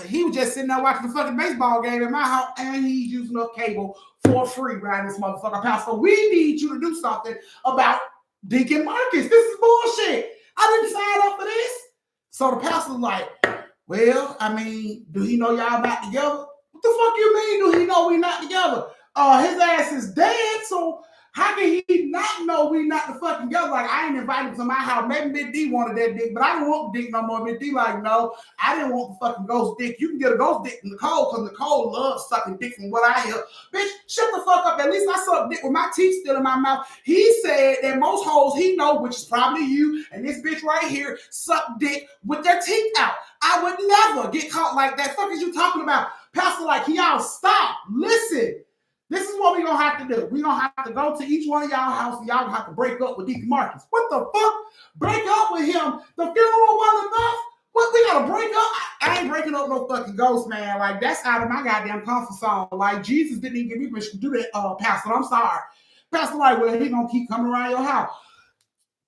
He was just sitting there watching the fucking baseball game in my house, and he's using up cable for free right this motherfucker. Pastor, we need you to do something about Deacon Marcus. This is bullshit. I didn't sign up for this. So the pastor's like, well, I mean, do he know y'all not together? What the fuck you mean, do he know we not together? His ass is dead, so how can he not know we not the fucking together? Like, I ain't invited him to my house. Maybe Big D wanted that dick, but I don't want the dick no more. Big D like, no, I didn't want the fucking ghost dick. You can get a ghost dick from Nicole, because Nicole loves sucking dick from what I hear. Bitch, shut the fuck up. At least I suck dick with my teeth still in my mouth. He said that most hoes he know, which is probably you, and this bitch right here, suck dick with their teeth out. I would never get caught like that. Fuck is you talking about? Pastor, like, y'all stop. Listen. This is what we're going to have to do. We're going to have to go to each one of y'all houses, and y'all going to have to break up with Deacon Marcus. What the fuck? Break up with him? The funeral wasn't enough? What, we got to break up? I ain't breaking up no fucking ghost, man. Like, that's out of my goddamn comfort zone. Like, Jesus didn't even give me permission to do that, Pastor. I'm sorry. Pastor, like, well, he going to keep coming around your house.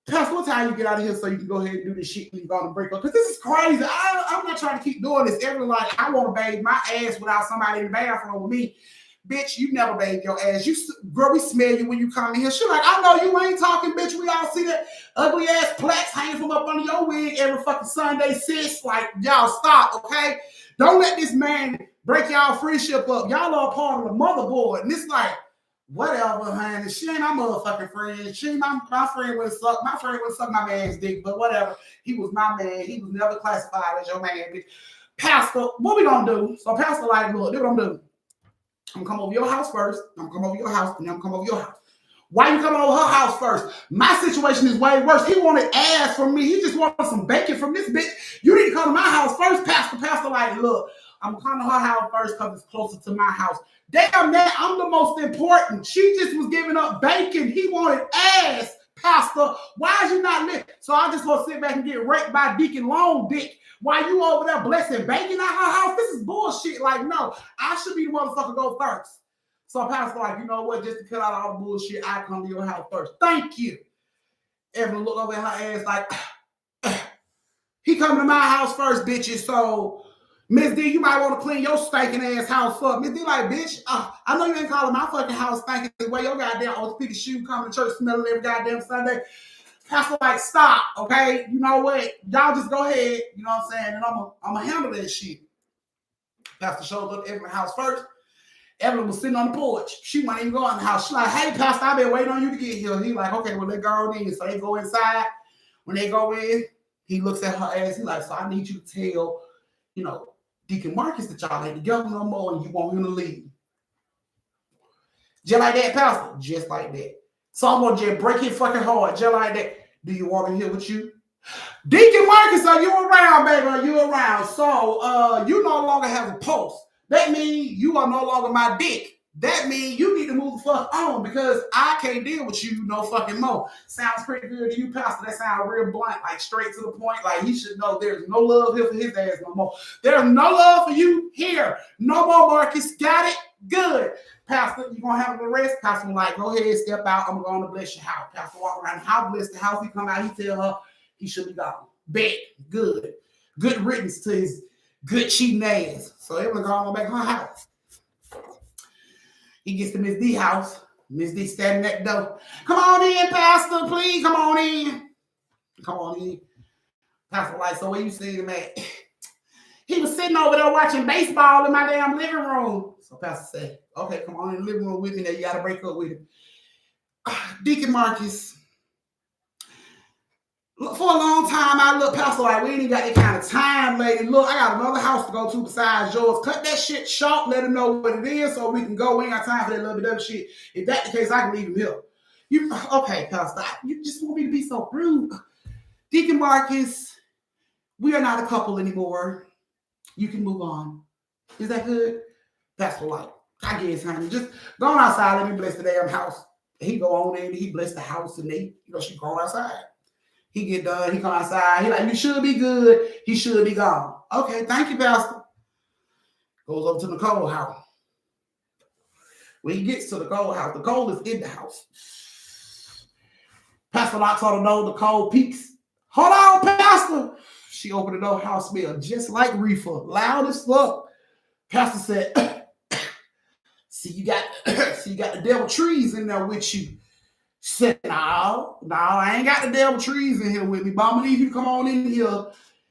Pastor, what time you get out of here so you can go ahead and do this shit when you go to break up? Because this is crazy. I'm not trying to keep doing this. Like, I want to bathe my ass without somebody in the bathroom with me. Bitch, you never bathe your ass. Girl, we smell you when you come in here. She like, I know you ain't talking, bitch. We all see that ugly ass plaques hanging from up under your wig every fucking Sunday, sis. Like, y'all stop, okay? Don't let this man break y'all friendship up. Y'all are part of the motherboard. And it's like, whatever, honey. She ain't my motherfucking friend. She ain't my friend would suck. My friend would suck my man's dick, but whatever. He was my man. He was never classified as your man, bitch. Pastor, what we gonna do? So Pastor like, look, this what I'm doing. I'm gonna come over your house first. I'm gonna come over your house, and then I'm gonna come over your house. Why you coming over her house first? My situation is way worse. He wanted ass from me. He just wanted some bacon from this bitch. You need to come to my house first, Pastor. Pastor, like, look, I'm coming to her house first because it's closer to my house. Damn, man, I'm the most important. She just was giving up bacon. He wanted ass, Pastor. Why is you not lit? So I just want to sit back and get raped by Deacon Long Dick. Why you over there blessing bacon at her house? This is bullshit. Like, no, I should be the motherfucker go first. So Pastor, like, you know what? Just to cut out all the bullshit, I come to your house first. Thank you. Evelyn look over at her ass like, he coming to my house first, bitches. So, Miss D, you might want to clean your stinking ass house up. Miss D, like, bitch, I know you ain't calling my fucking house stinking the way your goddamn orthopedic shoe coming to church smelling every goddamn Sunday. Pastor, like, stop, okay? You know what? Y'all just go ahead. You know what I'm saying? And I'm gonna handle that shit. Pastor shows up at Evelyn's house first. Evelyn was sitting on the porch. She wasn't even going in the house. She's like, hey, Pastor, I've been waiting on you to get here. He like, okay, well, let's go in. So they go inside. When they go in, he looks at her ass. He like, so I need you to tell, you know, Deacon Marcus that y'all ain't together no more and you want him to leave. Just like that, Pastor. Just like that. So I'm going to just break his fucking heart. Just like that. Do you want him here with you? Deacon Marcus, are you around, baby? Are you around? So you no longer have a post. That means you are no longer my dick. That means you need to move the fuck on because I can't deal with you no fucking more. Sounds pretty good to you, Pastor. That sounds real blunt, like straight to the point. Like he should know there's no love here for his ass no more. There's no love for you here. No more, Marcus. Got it? Good. Pastor, you gonna have the rest? Pastor was like, go ahead, step out. I'm going to bless your house. Pastor walk around the house, bless the house. He come out, he tell her he should be gone. Bet. Good. Good riddance to his good cheating ass. So Evelyn going back to her house. He gets to Miss D house. Miss D standing at the door. Come on in, Pastor, please. Come on in. Come on in. Pastor like, so where you see him at? He was sitting over there watching baseball in my damn living room. So Pastor said, okay, come on in the living room with me. Now you got to break up with him. Deacon Marcus. Look, for a long time, I look, Pastor, like, we ain't even got that kind of time, lady. Look, I got another house to go to besides yours. Cut that shit short, let him know what it is so we can go. We ain't got time for that little bit of shit. If that's the case, I can leave him here. Okay, Pastor, you just want me to be so rude. Deacon Marcus, we are not a couple anymore. You can move on. Is that good? Pastor, like, I guess, honey. Just go on outside, let me bless the damn house. He go on in, he bless the house, and they, she go outside. He get done, he come outside. He like, you should be good. He should be gone. Okay, thank you, Pastor. Goes up to Nicole's house. When he gets to Nicole's house, Nicole is in the house. Pastor knocks on the door. Nicole peeks. Hold on, Pastor. She opened the door. House smell just like reefer. Loud as fuck. Pastor said, see, you got the devil trees in there with you. Said, no, I ain't got the devil trees in here with me, but I'm gonna need you to come on in here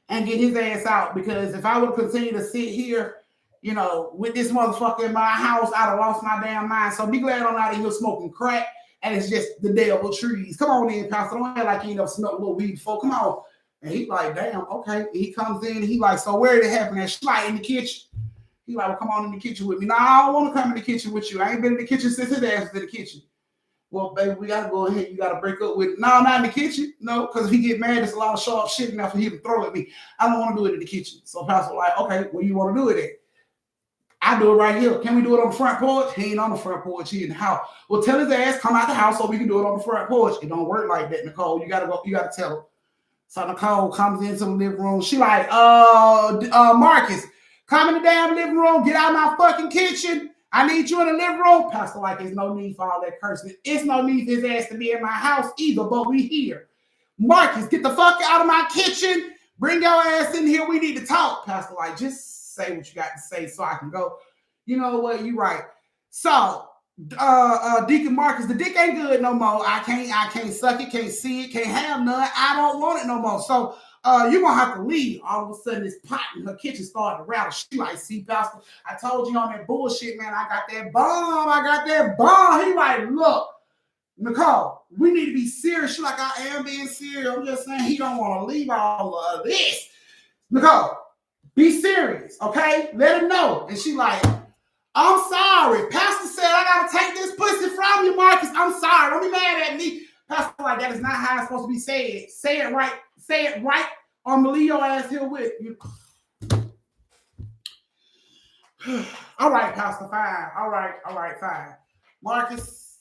and get his ass out, because if I would continue to sit here, with this motherfucker in my house, I'd have lost my damn mind. So be glad I'm not in here smoking crack and it's just the devil trees. Come on in, Pastor. Don't act like you ain't never smelled a little weed before. Come on. And he like, damn, okay. He comes in, he like, so where did it happen? And she like, in the kitchen. He like, well, come on in the kitchen with me. No, I don't want to come in the kitchen with you. I ain't been in the kitchen since his ass was in the kitchen. Well, baby, we got to go ahead. You got to break up with it. No, not in the kitchen. No, because if he get mad, there's a lot of sharp shit in there for him to throw at me. I don't want to do it in the kitchen. So Pastor like, okay, well, you want to do it at? I do it right here. Can we do it on the front porch? He ain't on the front porch. He in the house. Well, tell his ass, come out the house so we can do it on the front porch. It don't work like that, Nicole. You got to go. You got to tell her. So Nicole comes into the living room. She like, Marcus, come in the damn living room. Get out of my fucking kitchen. I need you in the living room. Pastor like, there's no need for all that cursing. It's no need for his ass to be in my house either, but we here. Marcus, get the fuck out of my kitchen. Bring your ass in here. We need to talk. Pastor like, just say what you got to say so I can go. You know what? You right. So, Deacon Marcus, the dick ain't good no more. I can't suck it, can't see it, can't have none. I don't want it no more. So, you're going to have to leave. All of a sudden, this pot in her kitchen started to rattle. She like, see, Pastor, I told you on that bullshit, man. I got that bomb. He like, look, Nicole, we need to be serious. She like, I am being serious. I'm just saying he don't want to leave all of this. Nicole, be serious, okay? Let him know. And she like, I'm sorry. Pastor said I gotta take this pussy from you, Marcus. I'm sorry. Don't be mad at me. Pastor, like, that is not how it's supposed to be said. Say it right. Say it right. Or I'm gonna leave your ass here with you. All right, Pastor, fine. All right, fine. Marcus,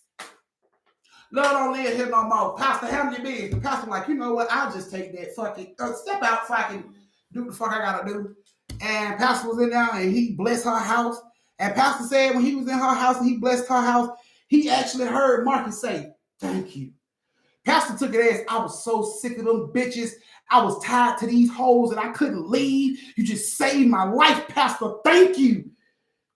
Lord don't live here no more. Pastor, handle your business. Pastor, like, you know what? I'll just take that fucking step out so I can do the fuck I gotta do. And Pastor was in there and he blessed her house. And Pastor said when he was in her house and he blessed her house, he actually heard Marcus say, thank you. Pastor took it as, I was so sick of them bitches. I was tied to these hoes and I couldn't leave. You just saved my life, Pastor. Thank you.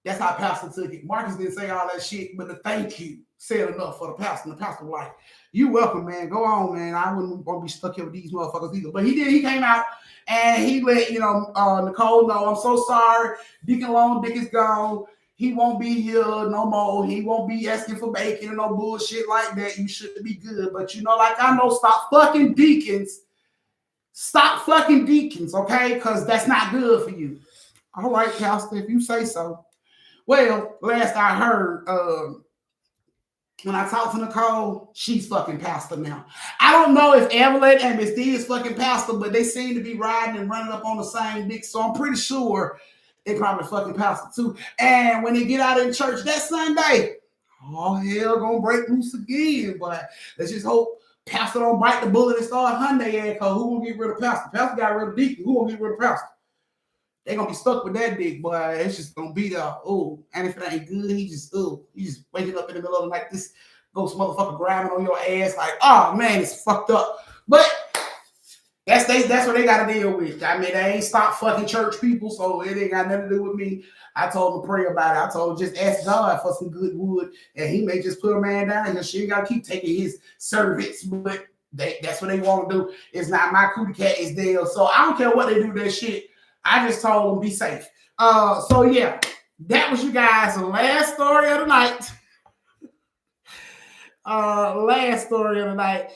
That's how Pastor took it. Marcus didn't say all that shit, but the thank you said enough for the pastor. And the pastor was like, you welcome, man. Go on, man. I wouldn't want to be stuck here with these motherfuckers either. But he did. He came out and he let, Nicole know, I'm so sorry. Deacon Long Dick is gone. He won't be here no more. He won't be asking for bacon and no bullshit like that. You should be good. But, like I know, stop fucking deacons. Stop fucking deacons, okay? Because that's not good for you. All right, Pastor, if you say so. Well, last I heard, when I talked to Nicole, she's fucking pastor now. I don't know if Evelyn and Miss D is fucking pastor, but they seem to be riding and running up on the same dick, so I'm pretty sure they probably fucking pastor too. And when they get out in church that Sunday, all hell gonna break loose again. But let's just hope pastor don't bite the bullet and start hunting their ass, because who won't get rid of pastor? Pastor got rid of deacon. Who won't get rid of pastor? They're gonna be stuck with that dick, boy. It's just gonna be there. Oh, and if it ain't good, he just waking up in the middle of the night, this ghost motherfucker grabbing on your ass, like, oh man, it's fucked up. But that's what they gotta deal with. I mean, they ain't stopped fucking church people, so it ain't got nothing to do with me. I told them to pray about it. I told them just ask God for some good wood, and he may just put a man down here. She ain't gotta keep taking his servants, but that's what they want to do. It's not my cootie cat, it's theirs. So I don't care what they do with that shit. I just told them be safe. So yeah, that was you guys' last story of the night. Last story of the night.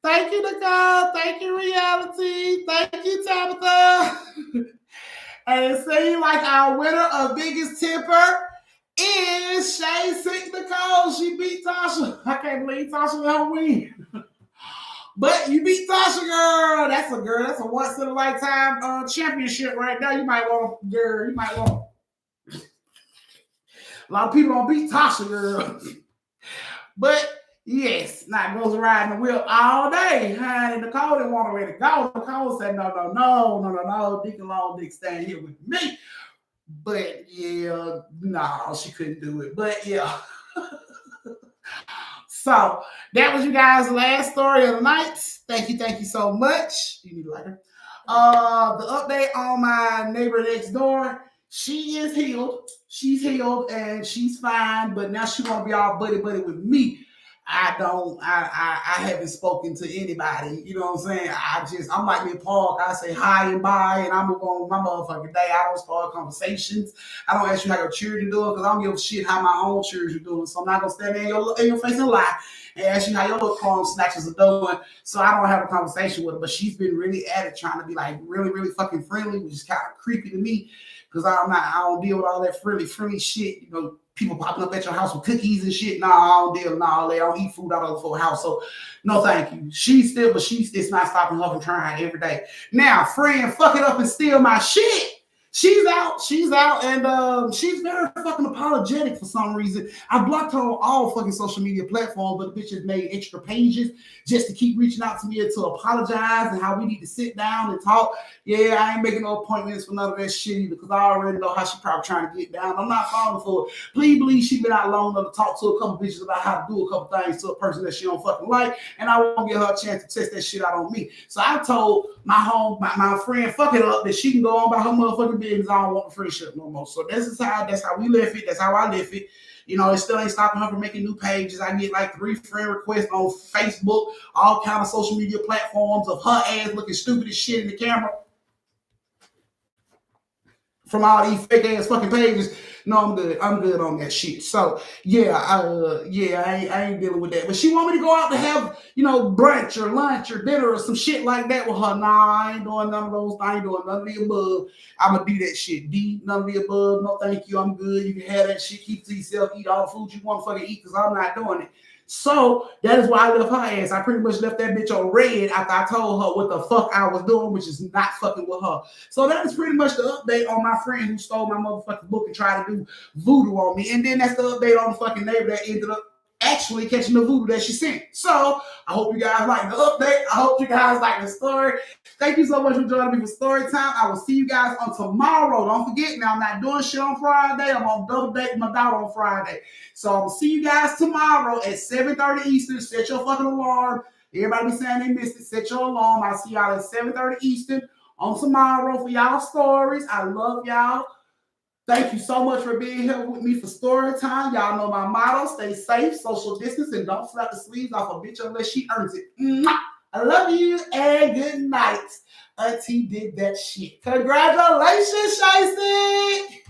Thank you, Nicole. Thank you, Reality. Thank you, Tabitha. And it seems like our winner of biggest tipper is Shay Sick Nicole. She beat Tasha. I can't believe Tasha don't win. But you beat Tasha, girl. That's a once in a lifetime championship right now. You might want, girl. You might want. A lot of people don't beat Tasha, girl. But yes, now goes riding the wheel all day. Honey, Nicole didn't want to let it go. Nicole said, no. Deacon Long Dick stand here with me. But yeah, no, she couldn't do it. But yeah. So that was you guys' last story of the night. Thank you so much. You need a lighter. The update on my neighbor next door. She is healed. She's healed and she's fine. But now she want to be all buddy with me. I haven't spoken to anybody. You know what I'm saying? I'm like in park. I say hi and bye, and I move on my motherfucking day. I don't start conversations. I don't ask you how your children doing, because I don't give a shit how my own children doing. So I'm not gonna stand there in your face and lie and ask you how your little crumb snatchers are doing. So I don't have a conversation with her. But she's been really at it, trying to be like really, really fucking friendly, which is kind of creepy to me, because I don't deal with all that friendly shit. You know, people popping up at your house with cookies and shit. No, I don't deal with all that. I don't eat food out of the full house. So no, thank you. It's not stopping her from trying every day. Now, friend, fuck it up and steal my shit. She's out, and she's very fucking apologetic for some reason. I blocked her on all fucking social media platforms, but the bitch has made extra pages just to keep reaching out to me and to apologize and how we need to sit down and talk. Yeah, I ain't making no appointments for none of that shit either, because I already know how she probably trying to get down. I'm not falling for it. Please believe she been out long enough to talk to a couple bitches about how to do a couple things to a person that she don't fucking like, and I won't give her a chance to test that shit out on me. So I told my friend, fuck it up, that she can go on by her motherfucking business. I don't want the friendship no more. So that's how we left it. That's how I left it. You know, it still ain't stopping her from making new pages. I get like 3 friend requests on Facebook, all kind of social media platforms of her ass looking stupid as shit in the camera from all these fake ass fucking pages. No, I'm good. I'm good on that shit. So yeah, I ain't dealing with that. But she want me to go out to have, brunch or lunch or dinner or some shit like that with her. Nah, I ain't doing none of those. I ain't doing none of the above. I'ma do that shit. D, none of the above. No, thank you. I'm good. You can have that shit. Keep to yourself. Eat all the food you want to fucking eat because I'm not doing it. So that is why I left her ass. I pretty much left that bitch on red after I told her what the fuck I was doing, which is not fucking with her. So that is pretty much the update on my friend who stole my motherfucking book and tried to do voodoo on me. And then that's the update on the fucking neighbor that ended up actually catching the voodoo that she sent. So I hope you guys like the update. I hope you guys like the story. Thank you so much for joining me for story time. I will see you guys on tomorrow. Don't forget, now I'm not doing shit on Friday. I'm on double date with my daughter on Friday. So I'll see you guys tomorrow at 7:30 Eastern. Set your fucking alarm. Everybody be saying they missed it. Set your alarm. I'll see y'all at 7:30 Eastern on tomorrow for y'all stories. I love y'all. Thank you so much for being here with me for story time. Y'all know my motto: stay safe, social distance, and don't slap the sleeves off a bitch unless she earns it. Mwah! I love you and good night. Auntie did that shit. Congratulations, Shiesty!